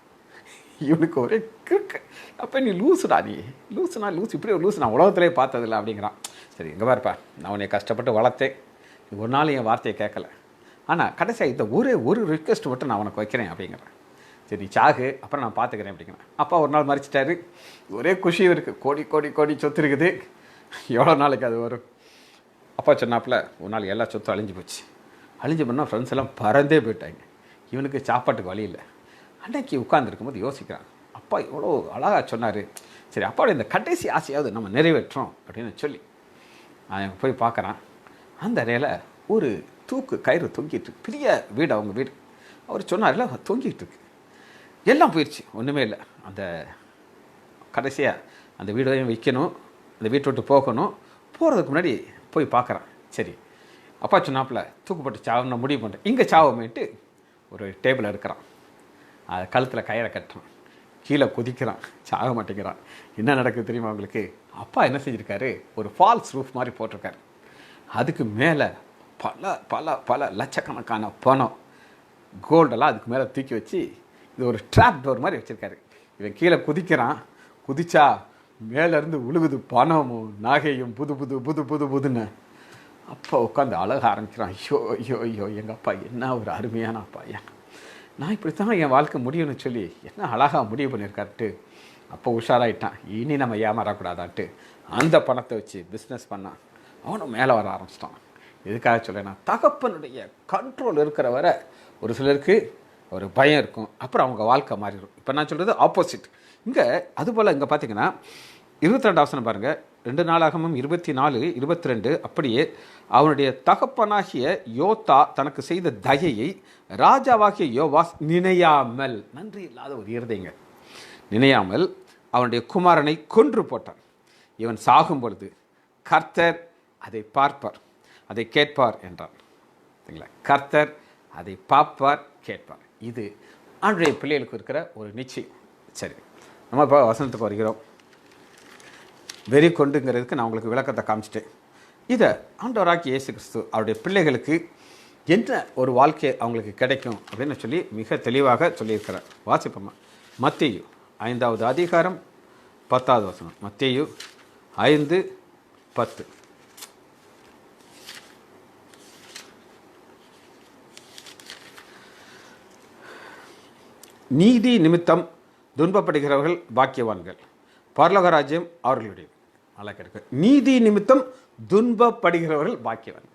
இவனுக்கு ஒரே கிறுக்கு. அப்போ நீ லூசுடா, நீ லூசுனா லூசு, இப்படி ஒரு லூசு நான் உலகத்திலே பார்த்ததில்லை அப்படிங்கிறான். சரி எங்கே பாருப்பா, நான் உன்னை கஷ்டப்பட்டு வளர்த்தேன், ஒரு நாள் என் வார்த்தையை கேட்கல, ஆனால் கடைசியாக இந்த ஒரு ரிக்வெஸ்ட் மட்டும் நான் உனக்கு வைக்கிறேன் அப்படிங்கிறேன். சரி சாகு, அப்புறம் நான் பார்த்துக்கிறேன் அப்படிங்கிறேன். அப்பா ஒரு நாள் மறிச்சிட்டாரு. ஒரே குஷியும் இருக்குது, கோடி கோடி கோடி சொத்து இருக்குது. எவ்வளோ நாளைக்கு அது வரும்? அப்பா சொன்னாப்புல ஒரு நாள் எல்லா சொத்தும் அழிஞ்சு போச்சு. அழிஞ்சு பண்ணால் ஃப்ரெண்ட்ஸ் எல்லாம் பறந்தே போயிட்டாங்க. இவனுக்கு சாப்பாட்டுக்கு வழி இல்லை. அன்னைக்கு உட்காந்துருக்கும்போது யோசிக்கிறான், அப்பா எவ்வளோ அழகாக சொன்னார், சரி அப்பாவோட இந்த கடைசி ஆசையாவது நம்ம நிறைவேற்றோம் அப்படின்னு சொல்லி அவன் போய் பார்க்குறான். அந்த அறையில் ஒரு தூக்கு கயிறு தொங்கிட்டு இருக்கு. பெரிய வீடு, அவங்க வீடு. அவர் சொன்னார்ல, தொங்கிட்டு இருக்கு. எல்லாம் போயிடுச்சு, ஒன்றுமே இல்லை. அந்த கடைசியாக அந்த வீடையும் விற்கணும், அந்த வீட்டை விட்டு போகணும். போகிறதுக்கு முன்னாடி போய் பார்க்குறான். சரி அப்பா சொன்னாப்புல தூக்குப்பட்டு சாவன முடிவு பண்ணுறேன், இங்கே சாவமேட்டு ஒரு டேபிள் எடுக்கிறான். அதை கழுத்தில் கயிறை கட்டுறான், கீழே குதிக்கிறான், சாக மாட்டேங்கிறான். என்ன நடக்குது தெரியுமா அவங்களுக்கு? அப்பா என்ன செஞ்சுருக்காரு, ஒரு ஃபால்ஸ் ரூஃப் மாதிரி போட்டிருக்காரு. அதுக்கு மேலே பல பல பல லட்சக்கணக்கான பணம், கோல்டெல்லாம் அதுக்கு மேலே தூக்கி வச்சு இது ஒரு ட்ராப் டோர் மாதிரி வச்சுருக்காரு. இவன் கீழே குதிக்கிறான். குதிச்சா மேலேருந்து உழுகுது பணமும் நகையும் புது புது புது புது புதுன்னு. அப்பா உட்காந்து அழக ஆரம்பிக்கிறான். ஐயோ ஐயோ ஐயோ, எங்கள் அப்பா என்ன ஒரு அருமையான அப்பா, ஏன் நான் இப்படி தான் என் வாழ்க்கை முடியும்னு சொல்லி என்ன அழகாக முடிவு பண்ணியிருக்காருட்டு. அப்போ உஷாராயிட்டான், இனி நம்ம ஏமாறக்கூடாதான்ட்டு அந்த பணத்தை வச்சு பிஸ்னஸ் பண்ணான். அவனும் மேலே வர ஆரம்பிச்சிட்டான். எதுக்காக சொல்லேன்னா, தகப்பனுடைய கண்ட்ரோல் இருக்கிற வரை ஒரு சிலருக்கு ஒரு பயம் இருக்கும், அப்புறம் அவங்க வாழ்க்கை மாறிடும். இப்போ நான் சொல்கிறது ஆப்போசிட். இங்கே அதுபோல் இங்கே பார்த்தீங்கன்னா 22 வசனம் பாருங்கள், 2 நாளாகமும் 24-22. அப்படியே அவனுடைய தகப்பனாகிய யோத்தா தனக்கு செய்த தயையை ராஜாவாகிய யோவாஸ் நினையாமல், நன்றி இல்லாத ஒரு இருதைங்க, நினையாமல் அவனுடைய குமாரனை கொன்று போட்டான். இவன் சாகும் பொழுது கர்த்தர் அதை பார்ப்பார், அதை கேட்பார் என்றான். சரிங்களா? கர்த்தர் அதை பார்ப்பார், கேட்பார். இது ஆண்டுடைய பிள்ளைகளுக்கு இருக்கிற ஒரு நிச்சயம். சரி, நம்ம இப்போ வசனத்துக்கு வருகிறோம். வெறி கொண்டுங்கிறதுக்கு நான் உங்களுக்கு விளக்கத்தை காமிச்சிட்டேன். இதை ஆண்டவராகிய இயேசு கிறிஸ்து அவருடைய பிள்ளைகளுக்கு என்ன ஒரு வாழ்க்கை அவங்களுக்கு கிடைக்கும் அப்படின்னு சொல்லி மிக தெளிவாக சொல்லியிருக்கிறார். வாசிப்போமா? மத்தேயு 5வது அதிகாரம் 10வது வசனம். மத்தேயு 5:10. நீதி நிமித்தம் துன்பப்படுகிறவர்கள் பாக்கியவான்கள், பரலோக ராஜ்யம் அவர்களுடைய. அழகாக இருக்கு. நீதி நிமித்தம் துன்பப்படுகிறவர்கள் பாக்கியவான்கள்.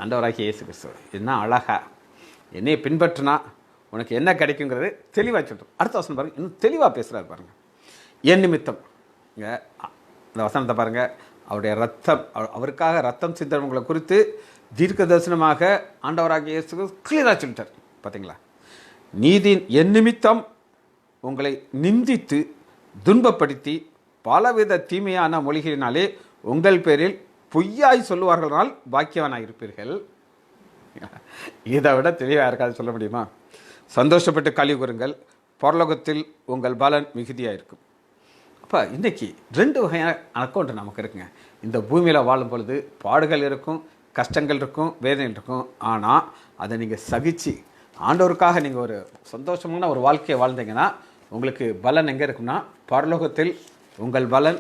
ஆண்டவராகிய இயேசு கிறிஸ்து என்ன அழகா என்னையை பின்பற்றினா உனக்கு என்ன கிடைக்குங்கிறது தெளிவாக சொல்கிறோம். அடுத்த வசனம் பாருங்கள், இன்னும் தெளிவாக பேசுகிறாரு பாருங்கள். என் நிமித்தம் இங்கே இந்த வசனத்தை பாருங்கள். அவருடைய ரத்தம், அவருக்காக ரத்தம் சிந்தவங்களை குறித்து தீர்க்க தரிசனமாக ஆண்டவராகிய இயேசு கிளியராக சொல்லிட்டார். பார்த்தீங்களா? நீதி என் நிமித்தம் உங்களை நிந்தித்து துன்பப்படுத்தி பலவித தீமையான மொழிகளினாலே உங்கள் பேரில் பொய்யாய் சொல்லுவார்களால் பாக்கியவானாக இருப்பீர்கள். இதை விட தெளிவாக இருக்காது சொல்ல முடியுமா? சந்தோஷப்பட்டு களி கூறுங்கள், பரலோகத்தில் உங்கள் பலன் மிகுதியாக இருக்கும். அப்போ இன்றைக்கி 2 வகையான அக்கௌண்ட் நமக்கு இருக்குங்க. இந்த பூமியில் வாழும் பொழுது பாடுகள் இருக்கும், கஷ்டங்கள் இருக்கும், வேதனை இருக்கும். ஆனால் அதை நீங்கள் சகிச்சு ஆண்டவருக்காக நீங்கள் ஒரு சந்தோஷமான ஒரு வாழ்க்கையை வாழ்ந்தீங்கன்னா உங்களுக்கு பலன் எங்கே இருக்குன்னா பரலோகத்தில் உங்கள் பலன்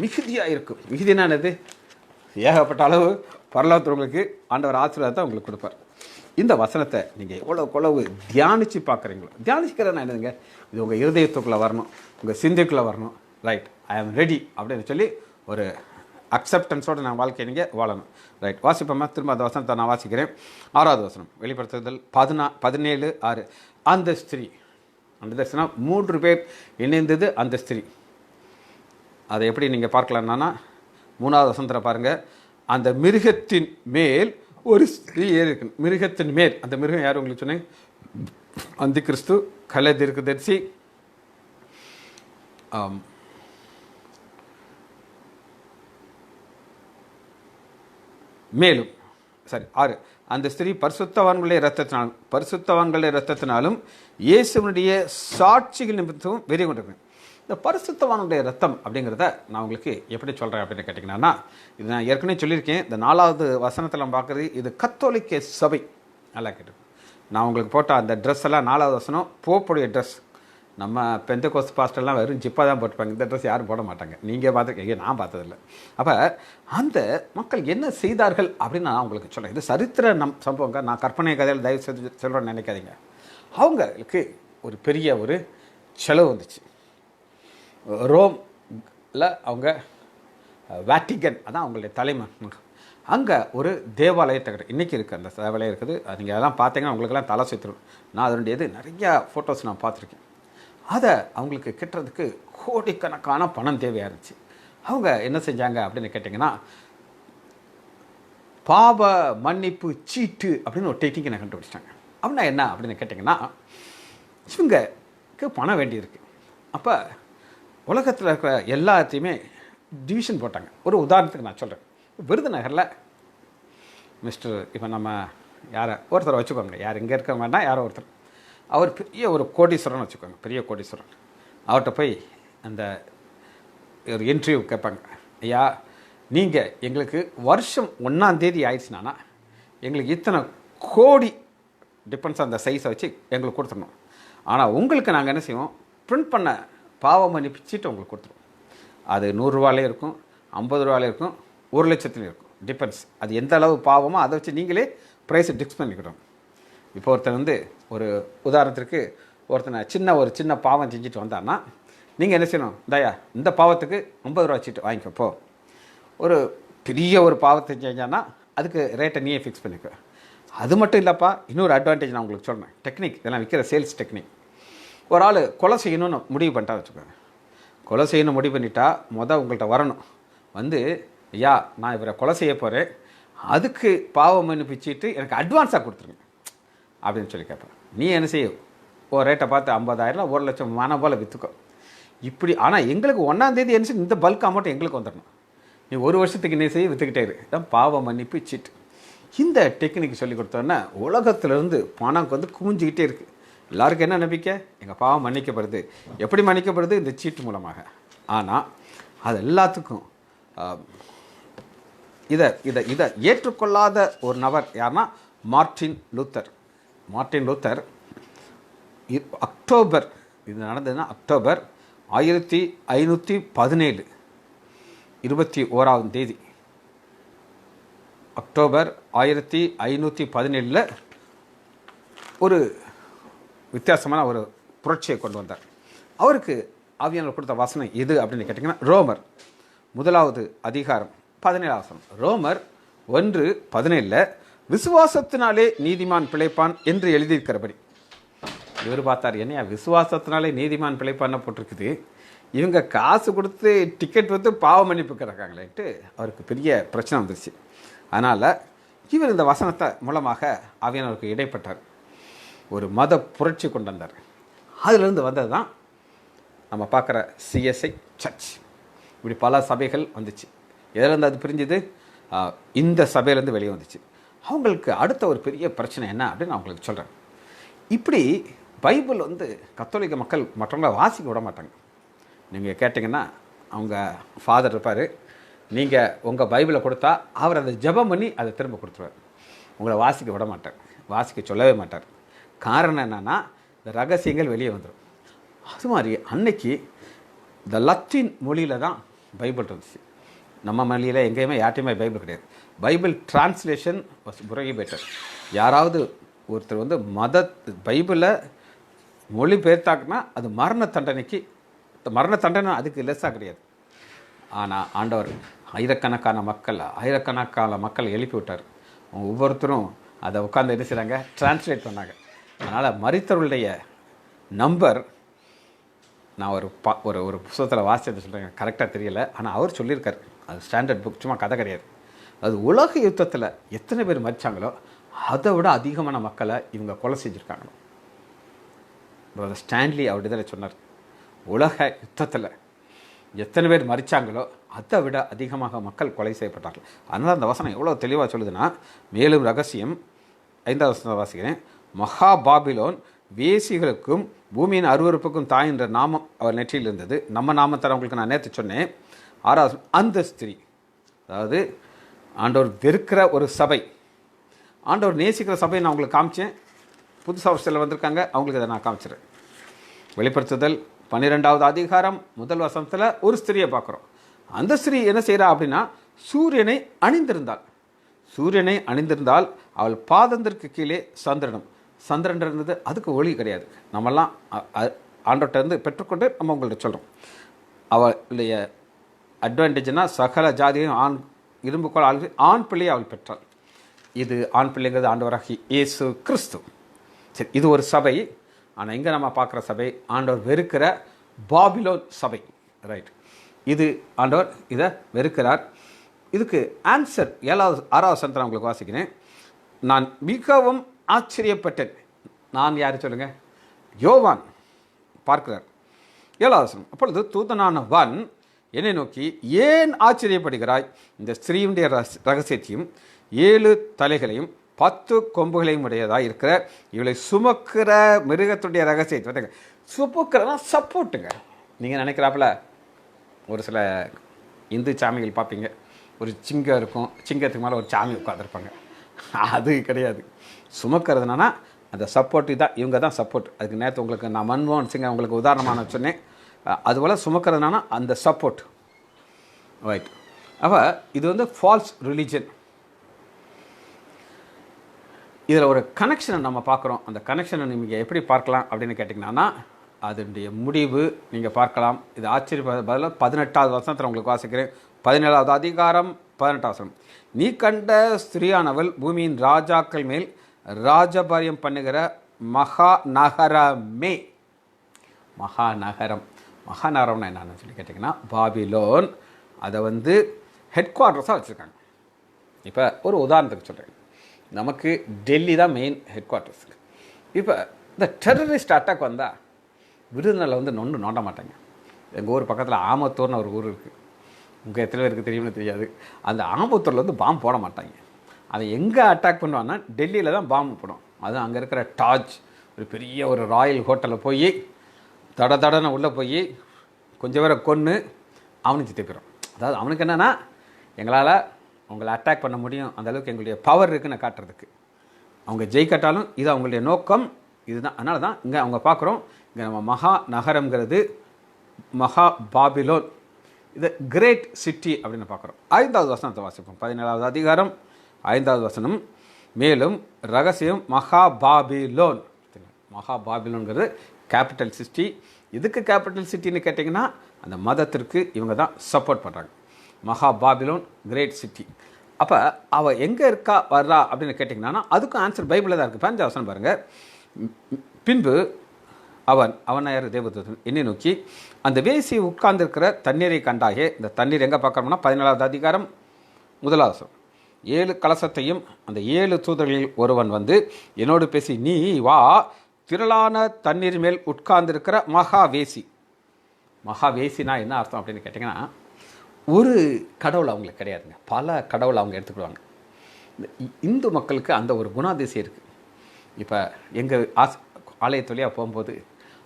மிகுதியாக இருக்கும். மிகுதினானது ஏகப்பட்ட அளவு பரலோகத்தில் உங்களுக்கு ஆண்டவர் ஆசீர்வாதத்தை உங்களுக்கு கொடுப்பார். இந்த வசனத்தை நீங்கள் எவ்வளவு தியானித்து பார்க்குறீங்களோ, தியானிக்கிறதுனா என்னதுங்க, இது உங்கள் இருதயத்துக்குள்ளே வரணும், உங்கள் சிந்தைக்குள்ளே வரணும். ரைட், ஐ ஆம் ரெடி அப்படின்னு சொல்லி ஒரு அக்செப்டன்ஸோடு நான் வாழ்க்கையை நீங்கள் வாழணும். ரைட், வாசிப்போமா? திரும்ப அந்த வசனத்தை நான் வாசிக்கிறேன். 6வது வசனம், வெளிப்படுத்துதல் 17:6. அந்த ஸ்திரீ, அந்த தரிசனா 3 பேர் இணைந்தது அந்த ஸ்திரீ. அதை எப்படி நீங்கள் பார்க்கலான்னா 3வது வசனத்தில் பாருங்கள். அந்த மிருகத்தின் மேல் ஒரு ஸ்திரீ ஏறி இருக்கு. மிருகத்தின் மேல், அந்த மிருகம் யார் உங்களுக்கு சொன்னேன்? அந்தி கிறிஸ்து, கள்ள தீர்க்கதரிசி. மேலும் 6, அந்த ஸ்திரீ பரிசுத்தவான்களுடைய இரத்தத்தினாலும் இயேசுவினுடைய சாட்சிகள் நிமித்தமும் வெறி கொண்டிருக்கேன். இந்த பரிசுத்தவானுடைய ரத்தம் அப்படிங்கிறத நான் உங்களுக்கு எப்படி சொல்கிறேன் அப்படின்னு கேட்டிங்கன்னா, இது நான் ஏற்கனவே சொல்லியிருக்கேன். இந்த 4வது வசனத்தில் நம்ம பார்க்குறது இது கத்தோலிக்க சபை. நல்லா கேட்டு, நான் உங்களுக்கு போட்ட அந்த ட்ரெஸ் எல்லாம் 4வது வசனம் போப்புடைய ட்ரெஸ். நம்ம பெந்தகோஸ்து பாஸ்டர்லாம் வெறும் ஜிப்பாக தான் போட்டுப்பாங்க. இந்த ட்ரெஸ் யாரும் போட மாட்டாங்க. நீங்கள் பார்த்துருக்கீங்க, நான் பார்த்ததில்லை. அப்போ அந்த மக்கள் என்ன செய்தார்கள் அப்படின்னு நான் உங்களுக்கு சொல்கிறேன். இது சரித்திர சம்பவங்க. நான் கற்பனை கதையில் தயவு செய்து சொல்கிறேன்னு நினைக்காதீங்க. அவங்களுக்கு ஒரு பெரிய ஒரு செலவு வந்துச்சு. ரோமில் அவங்க வேட்டிகன், அதான் அவங்களுடைய தலைமை. அங்கே ஒரு தேவாலயத்தை இன்றைக்கி இருக்குது. அந்த தேவாலயம் இருக்குது. அது நீங்கள் அதெல்லாம் பார்த்தீங்கன்னா உங்களுக்கெல்லாம் தலை சுற்றும். நான் அதனுடையது நிறையா ஃபோட்டோஸ் நான் பார்த்துருக்கேன். அதை அவங்களுக்கு கிட்டுறதுக்கு கோடிக்கணக்கான பணம் தேவையாக இருந்துச்சு. அவங்க என்ன செஞ்சாங்க அப்படின்னு கேட்டிங்கன்னா, பாவ மன்னிப்பு சீட்டு அப்படின்னு ஒரு டெக்னிக்கை நான் கண்டுபிடிச்சிட்டாங்க. அப்படின்னா என்ன அப்படின்னு கேட்டிங்கன்னா, இவங்களுக்கு பணம் வேண்டியிருக்கு. அப்போ உலகத்தில் இருக்கிற எல்லாத்தையுமே டிவிஷன் போட்டாங்க. ஒரு உதாரணத்துக்கு நான் சொல்கிறேன். விருதுநகரில் மிஸ்டர், இப்போ நம்ம யாரை ஒருத்தரை வச்சுக்கோங்க, யார் இங்கே இருக்கவங்கன்னா யாரோ ஒருத்தர், அவர் பெரிய ஒரு கோடீஸ்வரன் வச்சுக்கோங்க, பெரிய கோடீஸ்வரன். அவர்கிட்ட போய் அந்த ஒரு இன்டர்வியூ கேட்பாங்க. ஐயா, நீங்கள் எங்களுக்கு வருஷம் 1ஆம் தேதி ஆயிடுச்சுனா எங்களுக்கு இத்தனை கோடி, டிபெண்ட்ஸ் அந்த சைஸை வச்சு எங்களுக்கு கொடுத்துடணும். ஆனால் உங்களுக்கு நாங்கள் என்ன செய்வோம், பிரிண்ட் பண்ண பாவ மன்னிப்பு சீட்டு உங்களுக்கு கொடுத்துருவோம். அது 100 ரூபாயிலே இருக்கும், 50 ரூபாயிலே இருக்கும், 1 லட்சத்துலேயும் இருக்கும். டிபெண்ட்ஸ், அது எந்த அளவு பாவமோ அதை வச்சு நீங்களே ப்ரைஸை ஃபிக்ஸ் பண்ணிக்கிட்டோம். இப்போ ஒருத்தர் ஒரு உதாரணத்திற்கு ஒருத்தனை ஒரு சின்ன பாவம் செஞ்சுட்டு வந்தான்னா நீங்கள் என்ன செய்யணும், தயா இந்த பாவத்துக்கு 50 ரூபா சீட்டு வாங்கிக்கப்போ. ஒரு பெரிய ஒரு பாவத்தை செஞ்சான்னா அதுக்கு ரேட்டை நீயே ஃபிக்ஸ் பண்ணிக்கோ. அது மட்டும் இல்லைப்பா, இன்னொரு அட்வான்டேஜ் நான் உங்களுக்கு சொல்கிறேன். டெக்னிக், இதெல்லாம் விற்கிற சேல்ஸ் டெக்னிக். ஒரு ஆள் கொலை செய்யணும்னு முடிவு பண்ணிட்டா வச்சுக்கோங்க. கொலை செய்யணும் முடிவு பண்ணிட்டா உங்கள்கிட்ட வரணும். ஐயா, நான் இவரை கொலை செய்ய போகிறேன், அதுக்கு பாவம் அனுப்பிச்சிட்டு எனக்கு அட்வான்ஸாக கொடுத்துருங்க அப்படின்னு சொல்லி கேட்பேன். நீ என்ன செய்ய, ஒரு ரேட்டை பார்த்து 50,000 1 லட்சம் மனம் போல் விற்றுக்கோ இப்படி. ஆனால் எங்களுக்கு 1ஆம் தேதி என்ன இந்த பல்க் அமௌண்ட் எங்களுக்கு வந்துடணும். நீ 1 வருஷத்துக்கு என்ன செய்ய விற்றுக்கிட்டே இரு. தான் பாவ மன்னிப்பு சீட்டு. இந்த டெக்னிக் சொல்லி கொடுத்தோன்னா உலகத்திலேருந்து பணம் வந்து குமிஞ்சிக்கிட்டே இருக்குது. எல்லாருக்கும் என்ன நம்பிக்கை? எங்கள் பாவம் மன்னிக்கப்படுது. எப்படி மன்னிக்கப்படுது? இந்த சீட்டு மூலமாக. ஆனால் அது எல்லாத்துக்கும் இதை இதை இதை ஏற்றுக்கொள்ளாத ஒரு நபர் யாருன்னா Martin Luther. Martin Luther October, இது நடந்ததுன்னா அக்டோபர் 1517 21 அக்டோபர் 1517 ஒரு வித்தியாசமான ஒரு புரட்சியை கொண்டு வந்தார். அவருக்கு ஆவியானவர் கொடுத்த வசனம் எது அப்படின்னு கேட்டிங்கன்னா, ரோமர் 1 அதிகாரம் 17 ரோமர் 1:17 விசுவாசத்தினாலே நீதிமான் பிழைப்பான் என்று எழுதியிருக்கிறபடி. இவர் பார்த்தார், என்னையா விசுவாசத்தினாலே நீதிமான் பிழைப்பான்னு போட்டிருக்குது, இவங்க காசு கொடுத்து டிக்கெட் வந்து பாவ மன்னிப்பு கிடக்காங்களேன்ட்டு அவருக்கு பெரிய பிரச்சனை வந்துருச்சு. அதனால் இவர் இந்த வசனத்தை மூலமாக ஆவியானவருக்கு இடைப்பட்டார். ஒரு மத புரட்சி கொண்டு வந்தார். அதிலிருந்து வந்தது தான் நம்ம பார்க்குற சிஎஸ்ஐ சர்ச். இப்படி பல சபைகள் வந்துச்சு. எதிலேருந்து அது பிரிஞ்சுது? இந்த சபையிலேருந்து வெளியே வந்துச்சு. அவங்களுக்கு அடுத்த ஒரு பெரிய பிரச்சனை என்ன அப்படின்னு நான் உங்களுக்கு சொல்கிறேன். இப்படி பைபிள் வந்து கத்தோலிக்க மக்கள் மற்றவங்கள வாசிக்க விட மாட்டாங்க. நீங்கள் கேட்டிங்கன்னா, அவங்க ஃபாதர் இருப்பார், நீங்கள் உங்கள் பைபிளை கொடுத்தா அவர் அதை ஜெபம் பண்ணி அதை திரும்ப கொடுத்துருவார். உங்களை வாசிக்க விட மாட்டார், வாசிக்க சொல்லவே மாட்டார். காரணம் என்னென்னா, இந்த ரகசியங்கள் வெளியே வந்துடும். அது மாதிரி அன்னைக்கு இந்த லத்தீன் மொழியில் தான் பைபிள் இருந்துச்சு. நம்ம மொழியில் எங்கேயுமே யார்ட்டையுமே பைபிள் கிடையாது. Bible translation was prohibited. யாராவது ஒருத்தர் வந்து பைபிளை மொழிபெயர்த்தாக்குனா அது மரண தண்டனை அதுக்கு லெஸ்ஸாக கிடையாது. ஆனால் ஆண்டவர் ஆயிரக்கணக்கான மக்களை எழுப்பி விட்டார். ஒவ்வொருத்தரும் அதை உட்காந்து என்ன செய்கிறாங்க? டிரான்ஸ்லேட் பண்ணாங்க. அதனால் மரித்தவர்களுடைய நம்பர் நான் ஒரு புத்தகத்தில் வாசித்து சொல்கிறேன், கரெக்டாக தெரியலை. ஆனால் அவர் சொல்லியிருக்கார், அது ஸ்டாண்டர்ட் புக், சும்மா கதை கிடையாது. அது உலக யுத்தத்தில் எத்தனை பேர் மரித்தாங்களோ அதை விட அதிகமான மக்களை இவங்க கொலை செஞ்சுருக்காங்க. பிரதர் ஸ்டான்லி அவர் இதில் சொன்னார், உலக யுத்தத்தில் எத்தனை பேர் மரித்தாங்களோ அதை விட அதிகமாக மக்கள் கொலை செய்யப்பட்டார்கள். அதனால் அந்த வசனம் எவ்வளோ தெளிவாக சொல்லுதுன்னா, மேலும் ரகசியம் 5வது வசனத்தை வாசிக்கிறேன். மகா பாபிலோன் வேசிகளுக்கும் பூமியின் அருவருப்புக்கும் தாய் என்ற நாமம் அவர் நெற்றியில் இருந்தது. நம்ம நாமத்தை உங்களுக்கு நான் நேற்று சொன்னேன். 6வது அந்த ஸ்திரீ, அதாவது ஆண்டவர் வெறுக்கிற ஒரு சபை, ஆண்டவர் நேசிக்கிற சபையை நான் உங்களுக்கு காமிச்சேன். புதுசாக ஒரு சிலர் வந்திருக்காங்க, அவங்களுக்கு இதை நான் காமிச்சிடுறேன். வெளிப்படுத்துதல் 12வது அதிகாரம் 1 வசனத்தில் ஒரு ஸ்திரியை பார்க்குறோம். அந்த ஸ்திரீ என்ன செய்கிறா அப்படின்னா, சூரியனை அணிந்திருந்தால் அவள் பாதத்திற்கு கீழே சந்திரன் இருந்தது. அதுக்கு ஒளி கிடையாது. நம்மெல்லாம் ஆண்டவர்கிட்ட பெற்றுக்கொண்டு நம்ம உங்கள்கிட்ட சொல்கிறோம். அவளுடைய அட்வான்டேஜ்னா, சகல ஜாதியும் இரும்புக்கோள் ஆண் பிள்ளையை அவள் பெற்றாள். இது ஆண் பிள்ளைங்கிறது ஆண்டவராகி இயேசு கிறிஸ்து. சரி, இது ஒரு சபை. ஆனால் இங்கே நம்ம பார்க்குற சபை ஆண்டவர் வெறுக்கிற பாபிலோன் சபை. ரைட், இது ஆண்டவர் இதை வெறுக்கிறார். இதுக்கு ஆன்சர் 6வது வசனத்தை உங்களுக்கு வாசிக்கிறேன். நான் மிகவும் ஆச்சரியப்பட்டேன். நான் யார் சொல்லுங்கள்? யோவான் பார்க்கிறார். 7வது வசனம். அப்பொழுது தூதனானவன் என்னை நோக்கி, ஏன் ஆச்சரியப்படுகிறாய்? இந்த ஸ்திரீயுடைய ரகசியத்தையும் 7 தலைகளையும் 10 கொம்புகளையும் உடையதாக இருக்கிற இவளை சுமக்கிற மிருகத்துடைய ரகசியத்தை சுமக்கிறதா சப்போர்ட்டுங்க. நீங்கள் நினைக்கிறாப்புல ஒரு சில இந்து சாமிகள் பார்ப்பீங்க, ஒரு சிங்கம் இருக்கும், சிங்கத்துக்கு மேலே ஒரு சாமி உட்காந்துருப்பாங்க. அது கிடையாது. சுமக்கிறதுனா அந்த சப்போர்ட்டு தான், இவங்க தான் சப்போர்ட். அதுக்கு நேற்று உங்களுக்கு நான் மன்மோகன் சிங்கை உங்களுக்கு உதாரணமான சொன்னேன். அதுபோல் சுமக்கிறதுனா அந்த சப்போர்ட். ரைட். அப்போ இது வந்து ஃபால்ஸ் ரிலீஜன். இதில் ஒரு கனெக்ஷனை நம்ம பார்க்குறோம். அந்த கனெக்ஷனை நீங்கள் எப்படி பார்க்கலாம் அப்படின்னு கேட்டிங்கன்னா, அதனுடைய முடிவு நீங்கள் பார்க்கலாம். இது ஆச்சரிய பதில் 18வது வசனத்தில் உங்களுக்கு வாசிக்கிறேன். 17வது அதிகாரம் 18வது வசனம். நீ கண்ட ஸ்திரீயானவள் பூமியின் ராஜாக்கள் மேல் ராஜபாரியம் பண்ணுகிற மகாநகரமே. மகாநகரம்னா என்னன்னு சொல்லி கேட்டிங்கன்னா, பாபிலோன். அதை வந்து ஹெட் குவார்ட்டர்ஸாக வச்சுருக்காங்க. இப்போ ஒரு உதாரணத்துக்கு சொல்கிறேன். நமக்கு டெல்லி தான் மெயின் ஹெட் குவார்ட்டர்ஸ். இப்போ இந்த டெரரிஸ்ட் அட்டாக் வந்தால் விருதுநகரில் வந்து நோண்ட மாட்டாங்க. எங்கள் ஊர் பக்கத்தில் ஆமத்தூர்னு ஒரு ஊர் இருக்குது. உங்கள் எத்தனை பேருக்கு தெரியும்னு தெரியாது. அந்த ஆமத்தூரில் வந்து பாம்பு போட மாட்டாங்க. அவன் எங்கே அட்டாக் பண்ணுவான்னா டெல்லியில் தான் பாம்பு போடும். அதுவும் அங்கே இருக்கிற டாஜ் ஒரு பெரிய ஒரு ராயல் ஹோட்டலில் போய் தடன்னு உள்ளே போய் கொஞ்சம் பேரை கொன்று அவனுக்கு திருப்பிடும். அதாவது அவனுக்கு என்னென்னா எங்களால் உங்களை அட்டாக் பண்ண முடியும், அந்தளவுக்கு எங்களுடைய பவர் இருக்குன்னு காட்டுறதுக்கு. அவங்க ஜெயிக்கட்டாலும் இது அவங்களுடைய நோக்கம் இதுதான். அதனால தான் இங்கே அவங்க பார்க்குறோம், இங்கே நம்ம மகா நகரம்ங்கிறது மகா பாபிலோன், இது கிரேட் சிட்டி அப்படின்னு பார்க்குறோம். 5வது வசனத்தை வாசிப்போம். 17வது அதிகாரம் 5வது வசனம். மேலும் ரகசியம் மகா பாபிலோன். மகா பாபிலோன்கிறது கேபிட்டல் சிட்டி. இதுக்கு கேபிட்டல் சிட்டின்னு கேட்டிங்கன்னா அந்த மதத்திற்கு இவங்க தான் சப்போர்ட் பண்ணுறாங்க. மகா பாபிலோன் கிரேட் சிட்டி. அப்போ அவள் எங்கே இருக்கா வர்றா அப்படின்னு கேட்டிங்கன்னா அதுக்கும் ஆன்சர் பைபிளில் தான் இருக்குது. 5வது வசனம் பாருங்கள். பின்பு அவன் யார் தேவதூதன் என்னை நோக்கி அந்த வேசி உட்கார்ந்துருக்கிற தண்ணீரை கண்டாயே. இந்த தண்ணீர் எங்கே பார்க்குறோம்னா 17வது அதிகாரம் 1வது வசனம். 7 கலசத்தையும் அந்த 7 தூதர்களில் ஒருவன் வந்து என்னோடு பேசி, நீ வா, திரளான தண்ணீர் மேல் உட்கார்ந்துருக்கிற மகாவேசி. மகாவேசினா என்ன அர்த்தம் அப்படின்னு கேட்டிங்கன்னா ஒரு கடவுள் அவங்களுக்கு கிடையாதுங்க, பல கடவுள் அவங்க எடுத்துக்கிடுவாங்க. இந்து மக்களுக்கு அந்த ஒரு குணாதிசயம் இருக்குது. இப்போ எங்கள் ஆலயத்து வழியாக போகும்போது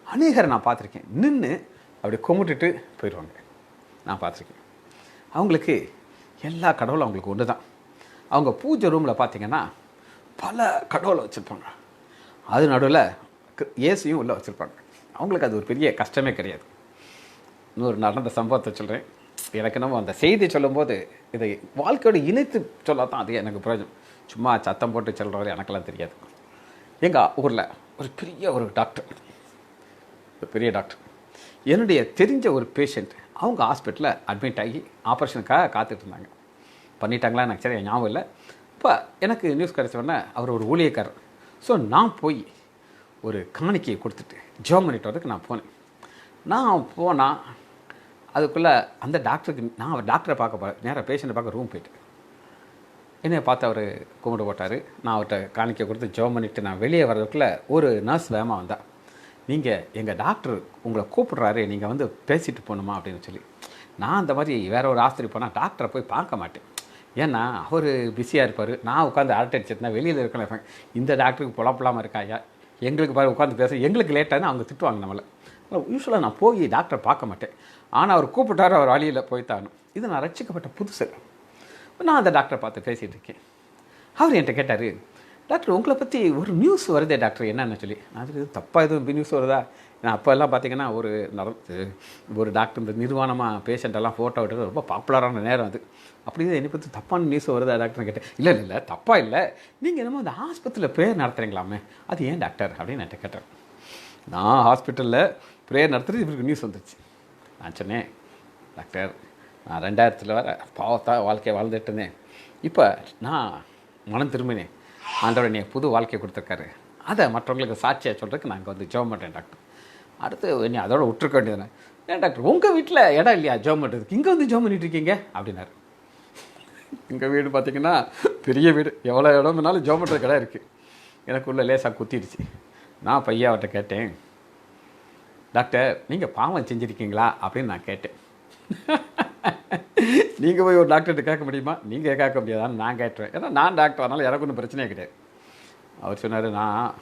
அநேகரை நான் பார்த்துருக்கேன், நின்று அப்படி கும்பிட்டுட்டு போயிடுவாங்க. நான் பார்த்துருக்கேன். அவங்களுக்கு எல்லா கடவுளும் அவங்களுக்கு ஒன்று தான். அவங்க பூஜை ரூமில் பார்த்திங்கன்னா பல கடவுளை வச்சுருப்பாங்க. அது நடுவில் ஏசியும் உள்ளே வச்சுருப்பாங்க. அவங்களுக்கு அது ஒரு பெரிய கஷ்டமே கிடையாது. இன்னொரு நடந்த சம்பவத்தை சொல்கிறேன். எனக்கு நம்ம அந்த செய்தி சொல்லும்போது இதை வாழ்க்கையோடு இணைத்து சொல்லத்தான் அது எனக்கு பிரயோஜனம். சும்மா சத்தம் போட்டு சொல்கிறவரை எனக்கெல்லாம் தெரியாது. எங்கள் ஊரில் ஒரு டாக்டர், ஒரு பெரிய டாக்டர், என்னுடைய தெரிஞ்ச ஒரு பேஷண்ட் அவங்க ஹாஸ்பிட்டலில் அட்மிட் ஆகி ஆப்ரேஷனுக்காக காத்துட்டு இருந்தாங்க. பண்ணிட்டாங்களா எனக்கு சரியா ஞாபகம் இல்லை. இப்போ எனக்கு நியூஸ் கிடச்ச உடனே அவர் ஒரு ஊழியக்காரர். ஸோ நான் போய் ஒரு காணிக்கையை கொடுத்துட்டு ஜெபம் பண்ணிட்டு வரதுக்கு நான் போனேன். நான் போனால் அதுக்குள்ளே அந்த டாக்டருக்கு நான் டாக்டரை பார்க்க போகிறேன், நேராக பேஷண்ட்டை பார்க்க ரூம் போயிட்டு என்னை பார்த்து அவர் கும்பிட்டு போட்டார். நான் அவர்கிட்ட காணிக்கை கொடுத்து ஜெபம் பண்ணிவிட்டு நான் வெளியே வர்றதுக்குள்ளே ஒரு நர்ஸ் வேகமாக வந்தா, நீங்கள் எங்கள் டாக்டர் உங்களை கூப்பிட்றாரு, நீங்கள் வந்து பேசிட்டு போகணுமா அப்படின்னு சொல்லி. நான் அந்த மாதிரி வேறு ஒரு ஆஸ்பத்திரி போனால் டாக்டரை போய் பார்க்க மாட்டேன். ஏன்னா அவர் பிஸியாக இருப்பார். நான் உட்காந்து அரட்டை அடிச்சிருந்தேன், வெளியில் இருக்கலாம். இந்த டாக்டருக்கு புலப்பலாமல் இருக்காயா, எங்களுக்கு பாரு உட்காந்து பேச, எங்களுக்கு லேட்டாக அவங்க திட்டுவாங்க நம்மளை. யூஸ்வலாக நான் போய் டாக்டரை பார்க்க மாட்டேன். ஆனால் அவர் கூப்பிட்டாரு, அவர் வழியில் போய்த்தானும். இது நான் ரட்சிக்கப்பட்ட புதுசு. நான் அந்த டாக்டரை பார்த்து பேசிகிட்டு இருக்கேன். அவர் என்கிட்ட கேட்டார், டாக்டர் உங்களை பற்றி ஒரு நியூஸ் வருதே டாக்டர் என்னன்னு சொல்லி. அது தப்பாக எதுவும் நியூஸ் வருதா? நான் அப்போ எல்லாம் பார்த்தீங்கன்னா ஒரு டாக்டர் இந்த நிர்வாணமாக பேஷண்ட்டெல்லாம் ஃபோட்டோ விட்டு ரொம்ப பாப்புலரான நேரம் அது. அப்படியே என்னை பற்றி தப்பான நியூஸ் வருதா டாக்டர்னு கேட்டேன். இல்லை தப்பாக இல்லை, நீங்கள் என்னமோ அந்த ஹாஸ்பிட்டலில் ப்ரேயர் நடத்துகிறீங்களாமே, அது ஏன் டாக்டர் அப்படின்னு என்கிட்ட கேட்டேன். நான் ஹாஸ்பிட்டலில் ப்ரேயர் நடத்துகிறது இவருக்கு நியூஸ் வந்துருச்சு. நான் சொன்னேன், டாக்டர் நான் 2000 வர பாவத்தான் வாழ்க்கையை வாழ்ந்துட்டு இருந்தேன். இப்போ நான் மனம் திரும்பினேன், ஆண்டவர் என்னை புது வாழ்க்கையை கொடுத்துருக்காரு, அதை மற்றவங்களுக்கு சாட்சியாக சொல்கிறதுக்கு நான் இங்கே வந்து ஜெபம் பண்ணுறேன் டாக்டர். அடுத்து நீ அதோட விட்டுருக்க வேண்டியதுனே. ஏன் டாக்டர் உங்கள் வீட்டில் இடம் இல்லையா ஜெபம் பண்ணுறதுக்கு, இங்கே வந்து ஜெபம் பண்ணிட்டு இருக்கீங்க அப்படின்னாரு. எங்கள் வீடு பார்த்திங்கன்னா பெரிய வீடு, எவ்வளோ இடம் வேணாலும் ஜெபம் பண்ணுற கடை இருக்குது. எனக்கு உள்ள லேசாக குத்திடுச்சு. நான் பையன் அவர்கிட்ட கேட்டேன், டாக்டர் நீங்கள் பாவம் செஞ்சுருக்கீங்களா அப்படின்னு நான் கேட்டேன். நீங்கள் போய் ஒரு டாக்டர்கிட்ட கேட்க முடியுமா? நீங்கள் கேட்க முடியாதான்னு நான் கேட்டுருவேன். ஏன்னா நான் டாக்டர், அதனால் எனக்கு ஒன்றும் பிரச்சனையே கிடையாது. அவர் சொன்னார்,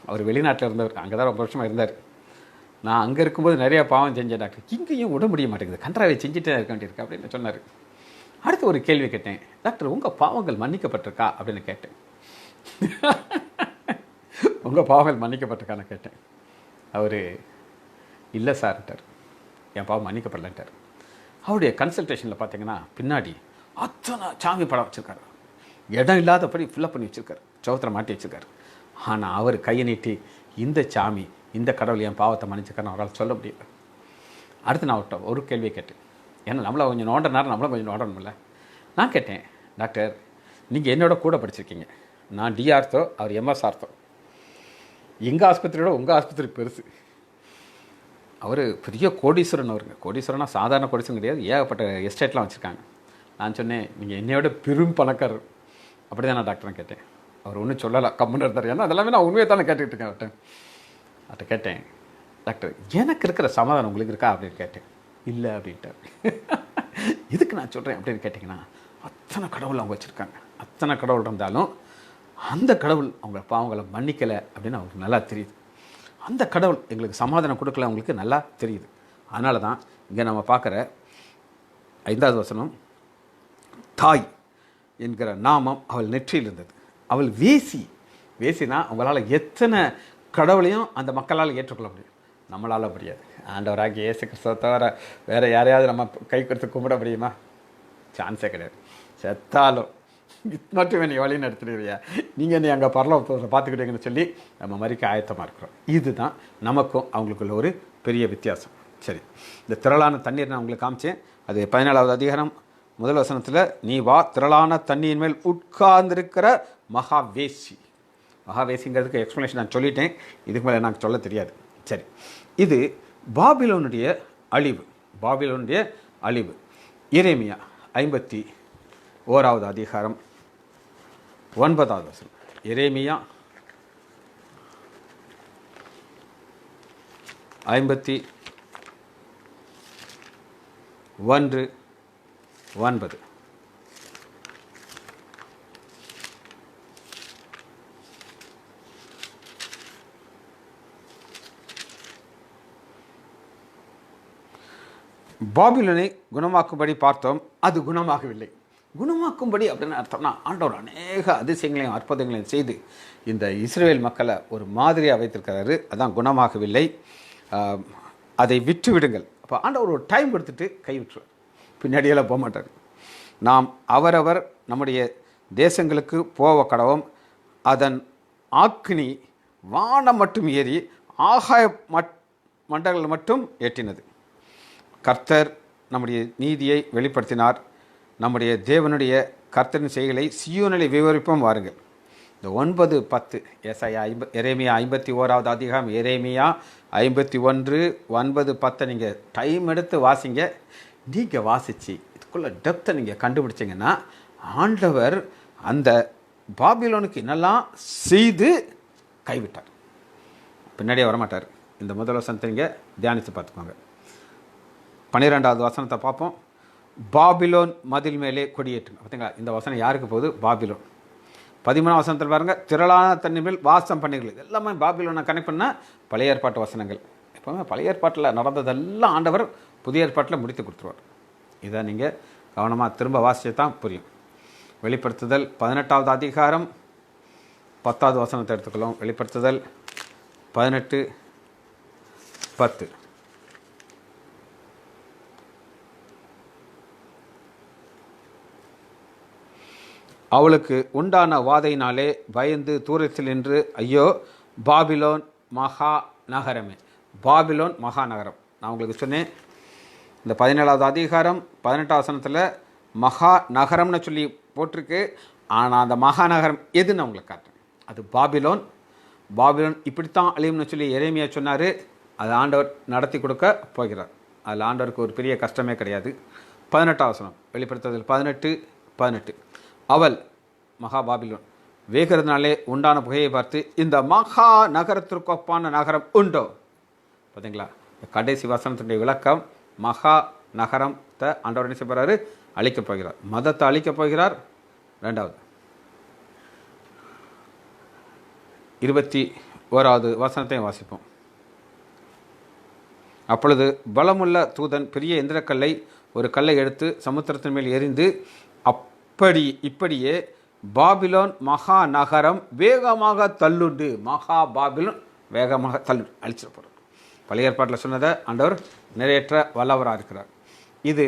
அவர் வெளிநாட்டில் இருந்தவர், அங்கே தான் ரொம்ப வருஷமாக இருந்தார். நான் அங்கே இருக்கும்போது நிறையா பாவம் செஞ்சேன் டாக்டர், இங்கேயும் விட முடிய மாட்டேங்குது, கன்றாவை செஞ்சுட்டே இருக்க வேண்டியிருக்கு அப்படின்னு சொன்னார். அடுத்து ஒரு கேள்வி கேட்டேன், டாக்டர் உங்கள் பாவங்கள் மன்னிக்கப்பட்டிருக்கா அப்படின்னு கேட்டேன். உங்கள் பாவங்கள் மன்னிக்கப்பட்டிருக்கான்னு கேட்டேன். அவர் இல்லை சார்ட்டார், என் பாவம் மன்னிக்கப்படலன்ட்டார். அவருடைய கன்சல்டேஷனில் பார்த்தீங்கன்னா பின்னாடி அத்தனை சாமி படம் வச்சுருக்காரு, இடம் இல்லாதபடி ஃபில்லப் பண்ணி வச்சுருக்காரு, சவுத்திர மாட்டி வச்சுருக்காரு. ஆனால் அவர் கையை நீட்டி இந்த சாமி இந்த கடவுள் என் பாவத்தை மன்னிச்சுக்காரன்னு அவரால் சொல்ல முடியல. அடுத்து நான் அவர்கிட்ட ஒரு கேள்வியை கேட்டேன், ஏன்னா நம்மளை கொஞ்சம் நோண்டனார், நம்மளும் கொஞ்சம் நோண்டணும்ல. நான் கேட்டேன், டாக்டர் நீங்கள் என்னோட கூட படிச்சிருக்கீங்க, நான் டிஆர்த்தோ அவர் எம்எஸ் ஆர்த்தோ, எங்கள் ஆஸ்பத்திரியோட உங்கள் ஆஸ்பத்திரி பெருசு. அவர் பெரிய கோடீஸ்வரன். அவருங்க கோடீஸ்வரனா சாதாரண கோடீஸ்வரன் கிடையாது, ஏகப்பட்ட எஸ்டேட்லாம் வச்சுருக்காங்க. நான் சொன்னேன், நீங்கள் என்னையோட பெரும் பணக்காரர் அப்படி தான் நான் டாக்டர்னு கேட்டேன். அவர் ஒன்றும் சொல்லலை, கம்முன்னு இருந்தார். ஏன்னா அதெல்லாமே நான் உண்மையை தானே கேட்டுக்கிட்டு இருக்கேன். அவர்கிட்ட கேட்டேன், டாக்டர் எனக்கு இருக்கிற சமாதானம் உங்களுக்கு இருக்கா அப்படின்னு கேட்டேன். இல்லை அப்படின்ட்டார். இதுக்கு நான் சொல்கிறேன் அப்படின்னு கேட்டிங்கன்னா, அத்தனை கடவுள் அவங்க வச்சுருக்காங்க. அத்தனை கடவுள் இருந்தாலும் அந்த கடவுள் அவங்க பாவங்களை மன்னிக்கலை அப்படின்னு அவங்களுக்கு நல்லா தெரியுது. அந்த கடவுள் எங்களுக்கு சமாதானம் கொடுக்கல அவங்களுக்கு நல்லா தெரியுது. அதனால தான் இங்கே நம்ம பார்க்குற 5வது வசனம், தாய் என்கிற நாமம் அவள் நெற்றியில் இருந்தது. அவள் வேசினா அவங்களால் எத்தனை கடவுளையும் அந்த மக்களால் ஏற்றுக்கொள்ள முடியும், நம்மளால் முடியாது. ஆண்டவராகி இயேசு கிறிஸ்துவை தவிர வேறு யாரையாவது நம்ம கை கொடுத்து கும்பிட முடியுமா? சான்ஸே கிடையாது. செத்தாலும் மட்டுமே நீ வழி நடத்துடுறியா, நீங்கள் நீ அங்கே பரலோகத்தை பார்த்துக்கிட்டீங்கன்னு சொல்லி நம்ம மறிக்க ஆயத்தமாக இருக்கிறோம். இதுதான் நமக்கும் அவங்களுக்குள்ள ஒரு பெரிய வித்தியாசம். சரி, இந்த திரளான தண்ணீர் நான் உங்களுக்கு காமிச்சேன். அது 14வது அதிகாரம் 1 வசனத்தில், நீ வா திரளான தண்ணியின் மேல் உட்கார்ந்திருக்கிற மகாவேசிங்கிறதுக்கு எக்ஸ்ப்ளனேஷன் நான் சொல்லிட்டேன். இதுக்கு மேலே எனக்கு சொல்ல தெரியாது. சரி, இது பாபிலோனுடைய அழிவு. எரேமியா 51வது அதிகாரம் 9வது வசனம். எரேமியா 51:9. பாபிலோனை குணமாக்கும்படி பார்த்தோம், அது குணமாகவில்லை. குணமாக்கும்படி அப்படின்னு அர்த்தம்னா, ஆண்டவர் அநேக அதிசயங்களையும் அற்புதங்களையும் செய்து இந்த இஸ்ரவேல் மக்களை ஒரு மாதிரியாக வைத்திருக்கிறாரு. அதான் குணமாகவில்லை, அதை விட்டு விடுங்கள். அப்போ ஆண்டவர் ஒரு டைம் கொடுத்துட்டு கைவிட்டுருவார், பின்னாடியெல்லாம் போக மாட்டார். நாம் அவரவர் நம்முடைய தேசங்களுக்கு போவ கடவும், அதன் ஆக்கினி வானம் மட்டும் ஏறி ஆகாய மண்டங்கள் மட்டும் எட்டினது. கர்த்தர் நம்முடைய நீதியை வெளிப்படுத்தினார். நம்முடைய தேவனுடைய கர்த்தரின் செய்களை சியோனிலே விவரிப்போம் வாருங்கள். இந்த 9:10 எரேமியா 51வது அதிகாரம், எரேமியா 51 9:10 நீங்கள் டைம் எடுத்து வாசிங்க. நீங்கள் வாசித்து இதுக்குள்ள டெப்த்தை நீங்கள் கண்டுபிடிச்சிங்கன்னா, ஆண்டவர் அந்த பாபிலோனுக்கு என்னெல்லாம் செய்து கைவிட்டார், பின்னாடியே வரமாட்டார். இந்த முதல் வசனத்தை நீங்கள் தியானித்து பார்த்துக்கோங்க. 12வது வசனத்தை பார்ப்போம். பாபிலோன் மதில் மேலே கொடியேற்றுங்க. பார்த்தீங்களா, இந்த வசனம் யாருக்கு போகுது? பாபிலோன். 13வது வசனத்தில் பாருங்கள், திரளான தண்ணி மேல் வாசம் பண்ணுங்கள். இது எல்லாமே பாபிலோனை கனெக்ட் பண்ணால் பழைய ஏற்பாட்டு வசனங்கள். எப்போவுமே பழைய ஏற்பாட்டில் நடந்ததெல்லாம் ஆண்டவர் புதிய ஏற்பாட்டில் முடித்து கொடுத்துருவார். இதை நீங்கள் கவனமாக திரும்ப வாசித்து தான் புரியும். வெளிப்படுத்துதல் 18வது அதிகாரம் 10வது வசனத்தை எடுத்துக்கலாம். வெளிப்படுத்துதல் 18:10. அவளுக்கு உண்டான வாதையினாலே பயந்து தூரத்தில் நின்று, ஐயோ பாபிலோன் மகா நகரமே. பாபிலோன் மகா நகரம். நான் உங்களுக்கு சொன்னேன், இந்த 17வது அதிகாரம் 18வது வசனத்தில் மகா நகரம்னு சொல்லி போட்டிருக்கு. ஆனால் அந்த மகா நகரம் எதுன்னு உங்களுக்கு காட்டுறேன். அது பாபிலோன். பாபிலோன் இப்படித்தான் அழியும்னு சொல்லி எரேமியா சொன்னார். அது ஆண்டவர் நடத்தி கொடுக்க போகிறார். அதில் ஆண்டவருக்கு ஒரு பெரிய கஷ்டமே கிடையாது. 18வது வசனம், வெளிப்படுத்துதல் 18:18. அவள் மகா பாபிலோன் வேகிறதுனாலே உண்டான புகையை பார்த்து, இந்த மகா நகரத்திற்கு ஒப்பான நகரம் உண்டோ? பார்த்தீங்களா, கடைசி வசனத்தினுடைய விளக்கம். மகா நகரத்தை ஆண்டவர் என்ன செய்ய போகிறாரு? அழிக்கப் போகிறார். மதத்தை அழிக்கப் போகிறார். 2வது 21வது வசனத்தையும் வாசிப்போம். அப்பொழுது பலமுள்ள தூதன் பெரிய எந்திரக்கல்லை ஒரு கல்லை எடுத்து சமுத்திரத்தின் மேல் எறிந்து, இப்படியே பாபிலோன் மகா நகரம் வேகமாக தள்ளுண்டு. மகா பாபிலோன் வேகமாக அழிச்சிட போகிறார். பழைய ஏற்பாட்டில் சொன்னதை ஆண்டவர் நிறைவேற்ற வல்லவராக இருக்கிறார். இது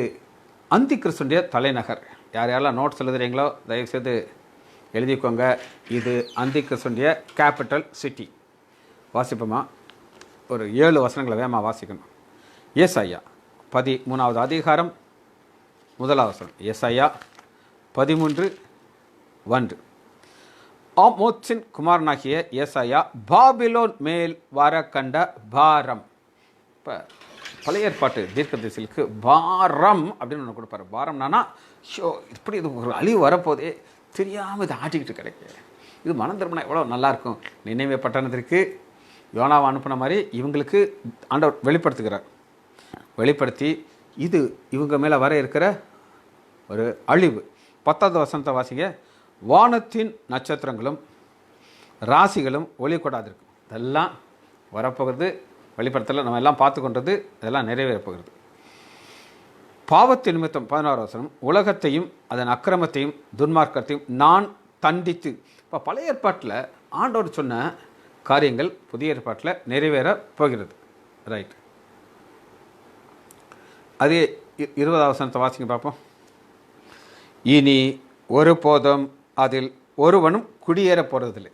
அந்தி கிறிஸ்துடைய தலைநகர். யாரெல்லாம் நோட்ஸ் எழுதுறீங்களோ தயவுசெய்து எழுதிக்கோங்க. இது அந்தி கிறிஸ்துடைய கேபிட்டல் சிட்டி. வாசிப்போமா? ஒரு 7 வசனங்களை வேகமாக வாசிக்கணும். ஏசாயா 13வது அதிகாரம் 1வது வசனம். ஏசாயா 13:1. ஆமோத்சின் குமாரனாகிய ஏசாயா பாபிலோன் மேல் வர கண்ட பாரம். இப்போ பழைய ஏற்பாட்டு தீர்க்கதரிசிகளுக்கு பாரம் அப்படின்னு ஒன்று கொடுப்பாரு. பாரம்னா, ஷோ இப்படி இது ஒரு அழிவு வரப்போதே தெரியாமல் இது ஆட்டிக்கிட்டு கிடைக்க, இது மனம் திரும்பினா எவ்வளோ நல்லாயிருக்கும். நினைவே பட்டணத்திற்கு யோனாவை அனுப்பின மாதிரி இவங்களுக்கு ஆண்டவர் வெளிப்படுத்தி இது இவங்க மேலே வர இருக்கிற ஒரு அழிவு. 10வது வசனத்தை வாசிங்க. வானத்தின் நட்சத்திரங்களும் ராசிகளும் ஒளி கொடாது இருக்கும். இதெல்லாம் வரப்போகிறது. வெளிப்படத்தில் நம்ம எல்லாம் பார்த்து கொண்டது இதெல்லாம் நிறைவேறப்போகிறது. பாவத்தின் நிமித்தம் 16 வசனம், உலகத்தையும் அதன் அக்கிரமத்தையும் துன்மார்க்கத்தையும் நான் தண்டித்து. இப்போ பழைய ஏற்பாட்டில் ஆண்டவர் சொன்ன காரியங்கள் புதிய ஏற்பாட்டில் நிறைவேற போகிறது. ரைட். அதே 20 வசனத்தை வாசிங்க பார்ப்போம். இனி ஒருபோதும் அதில் ஒருவனும் குடியேற போகிறதில்லை.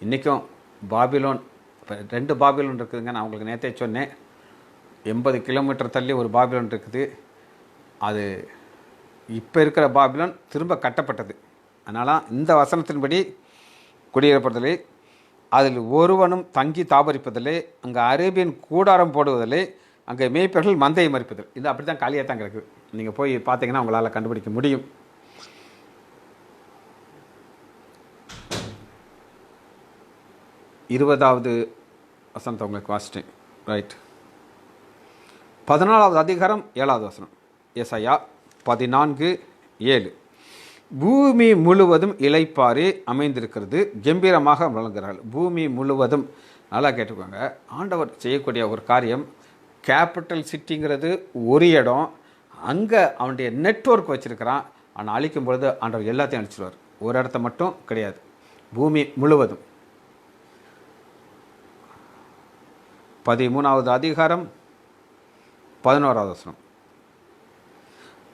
இன்றைக்கும் பாபிலோன், இப்போ 2 பாபிலோன் இருக்குதுங்க. நான் உங்களுக்கு நேற்றே சொன்னேன், 80 கிலோமீட்டர் தள்ளி ஒரு பாபிலோன் இருக்குது. அது இப்போ இருக்கிற பாபிலோன் திரும்ப கட்டப்பட்டது. அதனால் இந்த வசனத்தின்படி குடியேறப்படுவதில்லை, அதில் ஒருவனும் தங்கி தாபரிப்பதில்லை, அங்கே அரேபியன் கூடாரம் போடுவதில்லை, அங்கே மேய்ப்பர்கள் மந்தையை மறிப்பதில்லை. இது அப்படி தான் காலியாக தான் கிடக்குது. நீங்கள் போய் பார்த்தீங்கன்னா உங்களால் கண்டுபிடிக்க முடியும். இருபதாவது வசனத்தை உங்களுக்கு வாசிட்டேன். ரைட். 14வது அதிகாரம் 7வது வசனம். ஏசாயா 14:7. பூமி முழுவதும் இளைப்பாரி அமைந்திருக்கிறது, கம்பீரமாக வழங்குகிறார்கள். பூமி முழுவதும், நல்லா கேட்டுக்கோங்க, ஆண்டவர் செய்யக்கூடிய ஒரு காரியம். கேபிட்டல் சிட்டிங்கிறது ஒரு இடம், அங்கே அவனுடைய நெட்வொர்க் வச்சுருக்கிறான். ஆனால் அழிக்கும் பொழுது ஆண்டவர் எல்லாத்தையும் அழிச்சிடுவார். ஒரு இடத்த மட்டும் கிடையாது, பூமி முழுவதும். 13வது அதிகாரம் 11வது வசனம்.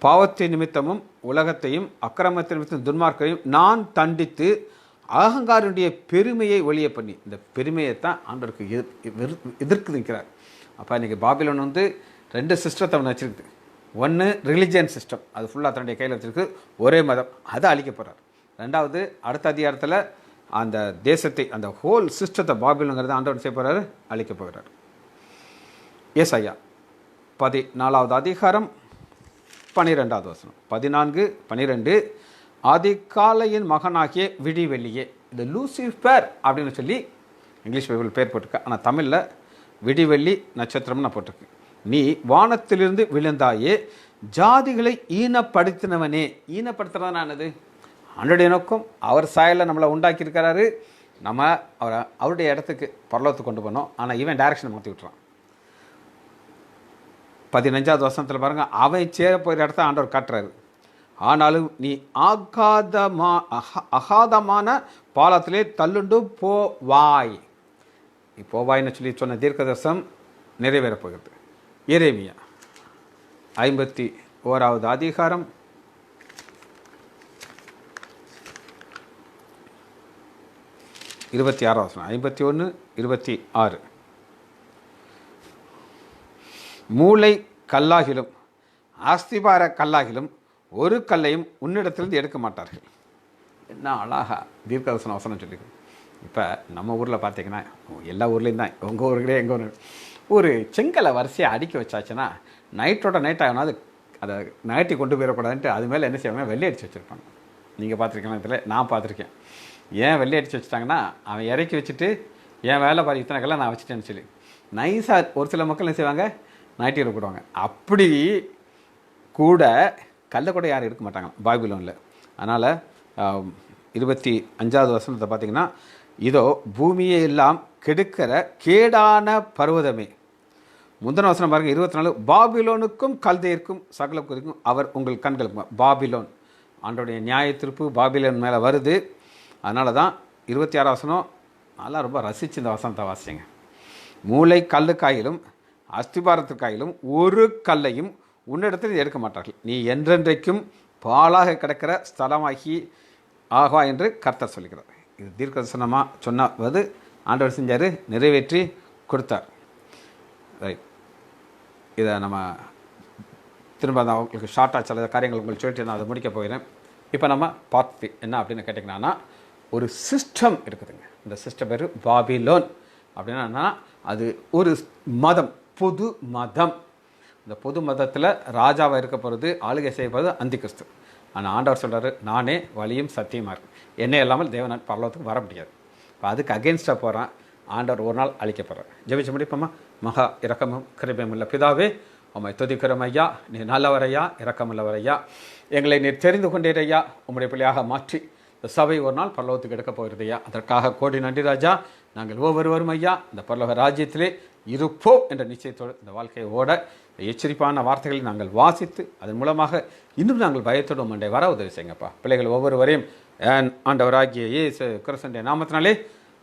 பாவத்தின் நிமித்தமும் உலகத்தையும் அக்கிரமத்தின் நிமித்தம் துன்மார்க்கையும் நான் தண்டித்து அகங்காரனுடைய பெருமையை ஒழிய பண்ணி. இந்த பெருமையை தான் ஆண்டவருக்கு எதிர்க்கு நிற்கிறார். அப்போ இன்றைக்கி பாபிலோன் 2 சிஸ்டத்தை அவன் வச்சுருக்குது. ஒன்று ரிலிஜியன் சிஸ்டம், அது ஃபுல்லாக தன்னுடைய கையில் வச்சுருக்கு, ஒரே மதம், அதை அழிக்க போகிறார். 2வது அடுத்த அதிகாரத்தில் அந்த தேசத்தை, அந்த ஹோல் சிஸ்டத்தை, பாபிலோனுங்கிறத ஆண்டவர் செய்ய போகிறாரு, அழிக்க போகிறார். ஏசாயா 14வது அதிகாரம் 12வது வசனம். 14:12. அதிகாலையின் மகனாகிய விடிவெள்ளியே. இது லூசிஃபர் அப்படின்னு சொல்லி இங்கிலீஷ் பைபிள் பேர் போட்டிருக்கு, ஆனால் தமிழில் விடிவெள்ளி நட்சத்திரம்னு போட்டிருக்கு. நீ வானத்திலிருந்து விழுந்தாயே, ஜாதிகளை ஈனப்படுத்தினவனே. ஈனப்படுத்துறதுனானது ஆண்டோடைய நோக்கம். அவர் சாயலில் நம்மளை உண்டாக்கியிருக்கிறாரு, நம்ம அவருடைய இடத்துக்கு பரலோகத்துக்கு கொண்டு போனோம். ஆனால் இவன் டைரக்ஷனை மாற்றி விட்டுறான். 15வது வசனத்தில் பாருங்கள், அவன் சேர போகிற இடத்த ஆண்டவர் காட்டுறாரு. ஆனாலும் நீ அகாதமான பாலத்திலே தள்ளுண்டு போவாய். போவாய்னு சொல்லி சொன்ன தீர்க்கதரிசனம் நிறைவேறப் போகிறது. எரேமியா 51வது அதிகாரம் 26வது வசனம். 51:26. மூளை கல்லாகிலும் அஸ்திபார கல்லாகிலும் ஒரு கல்லையும் உன்னிடத்திலிருந்து எடுக்க மாட்டார்கள். என்ன அழகா தீர்க்கதரிசன வசனம் சொல்லியிருக்கு. இப்போ நம்ம ஊரில் பார்த்தீங்கன்னா, எல்லா ஊர்லேயும் தான், உங்கள் ஊருக்குள்ளே எங்கள் ஊர், ஒரு செங்கலை வரிசையாக அடுக்கி வச்சாச்சுன்னா நைட்டோட நைட் ஆகினா அதை நைட்டி கொண்டு போயிடக்கூடாதுன்ட்டு அது மேலே என்ன செய்வாங்க, வெள்ளை அடித்து வச்சுருப்பாங்க. நீங்கள் பார்த்துருக்கீங்களா? இதில் நான் பார்த்துருக்கேன். ஏன் வெள்ளை அடித்து வச்சுட்டாங்கன்னா, அவன் இறக்கி வச்சுட்டு என் வேலை பாரு, இத்தனை கல்லை நான் வச்சுட்டேன்னு சொல்லி நைஸாக ஒரு சில மக்கள் என்ன செய்வாங்க, நைட்டியில் போடுவாங்க. அப்படி கூட கல்லை கூட யாரும் எடுக்க மாட்டாங்க பாபிலோனில். அதனால் 25வது வசனத்தை பார்த்தீங்கன்னா, இதோ பூமியை எல்லாம் கெடுக்கிற கேடான பர்வதமே. முந்தின வசனம் பாருங்கள் 24. பாபிலோனுக்கும் கல்தையருக்கும் சகல குறிக்கும் அவர் உங்கள் கண்களுக்கும். பாபிலோன் ஆண்டோடைய நியாய தீர்ப்பு பாபிலோன் மேலே வருது. அதனால தான் 26 வசனம் நல்லா ரொம்ப ரசித்து இந்த வசனத்தை வாசிங்க. மூளை கல்லுக்காயிலும் அஸ்திபாரத்துக்காயிலும் ஒரு கல்லையும் உன்னிடத்தில் எடுக்க மாட்டார்கள், நீ என்றென்றைக்கும் பாலாக கிடக்கிற ஸ்தலமாகி ஆகா என்று கர்த்தர் சொல்லுகிறார். இது தீர்க்கதரிசனமாக சொன்னது ஆண்டவர் செஞ்சார், நிறைவேற்றி கொடுத்தார். ரைட். இதை நம்ம திரும்ப தான் உங்களுக்கு ஷார்ட்டாக சில காரியங்கள் உங்களுக்கு சொல்லிட்டு நான் அதை முடிக்க போகிறேன். இப்போ நம்ம பார்த்து என்ன அப்படின்னு கேட்டிங்கன்னா, ஒரு சிஸ்டம் இருக்குதுங்க. இந்த சிஸ்டம் பேர் பாபிலோன். அப்படின்னா அது ஒரு மதம், பொது மதம். இந்த பொது மதத்தில் ராஜாவாக இருக்க போகிறது, ஆளுகை செய்ய போகிறது அந்தி கிறிஸ்து. ஆனால் ஆண்டவர் சொல்கிறாரு, நானே வழியும் சத்தியமாக இருக்கேன், என்னை இல்லாமல் தேவன் பரலோகத்துக்கு வர முடியாது. இப்போ அதுக்கு அகென்ஸ்டாக போகிறான் ஆண்டவர், ஒரு நாள் அழிக்க போகிறார். ஜெபிச்சு முடிப்போமா? மகா இரக்கமும் கிருபையும் உள்ள பிதாவே, உம்மை துதிக்கிறோம் ஐயா. நீ நல்லவர் ஐயா, இரக்கமுள்ளவர் ஐயா. எங்களை நீர் தெரிந்து கொண்டீர் ஐயா. உம்முடைய பிள்ளையாக மாற்றி சபை ஒரு நாள் பரலோகத்துக்கு எடுக்க போகிறது ஐயா. அதற்காக கோடி நன்றி ராஜா. நாங்கள் ஒவ்வொருவரும் ஐயா இந்த பரலோக ராஜ்யத்திலே இருப்போம் என்ற நிச்சயத்தோடு இந்த வாழ்க்கையை ஓட எச்சரிப்பான வார்த்தைகளை நாங்கள் வாசித்து அதன் மூலமாக இன்னும் நாங்கள் பயத்தோடு மண்டை வர உதவி செய்யுங்கப்பா. பிள்ளைகள் ஒவ்வொருவரையும் ஆண்டவராகிய இயேசு கிறிஸ்துவின் நாமத்தினாலே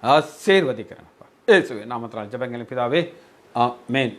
ஆசீர்வதிக்கிறேன்ப்பா. இயேசுவின் நாமத்தினால் ஜெபங்களின் பிதாவே, ஆமென்.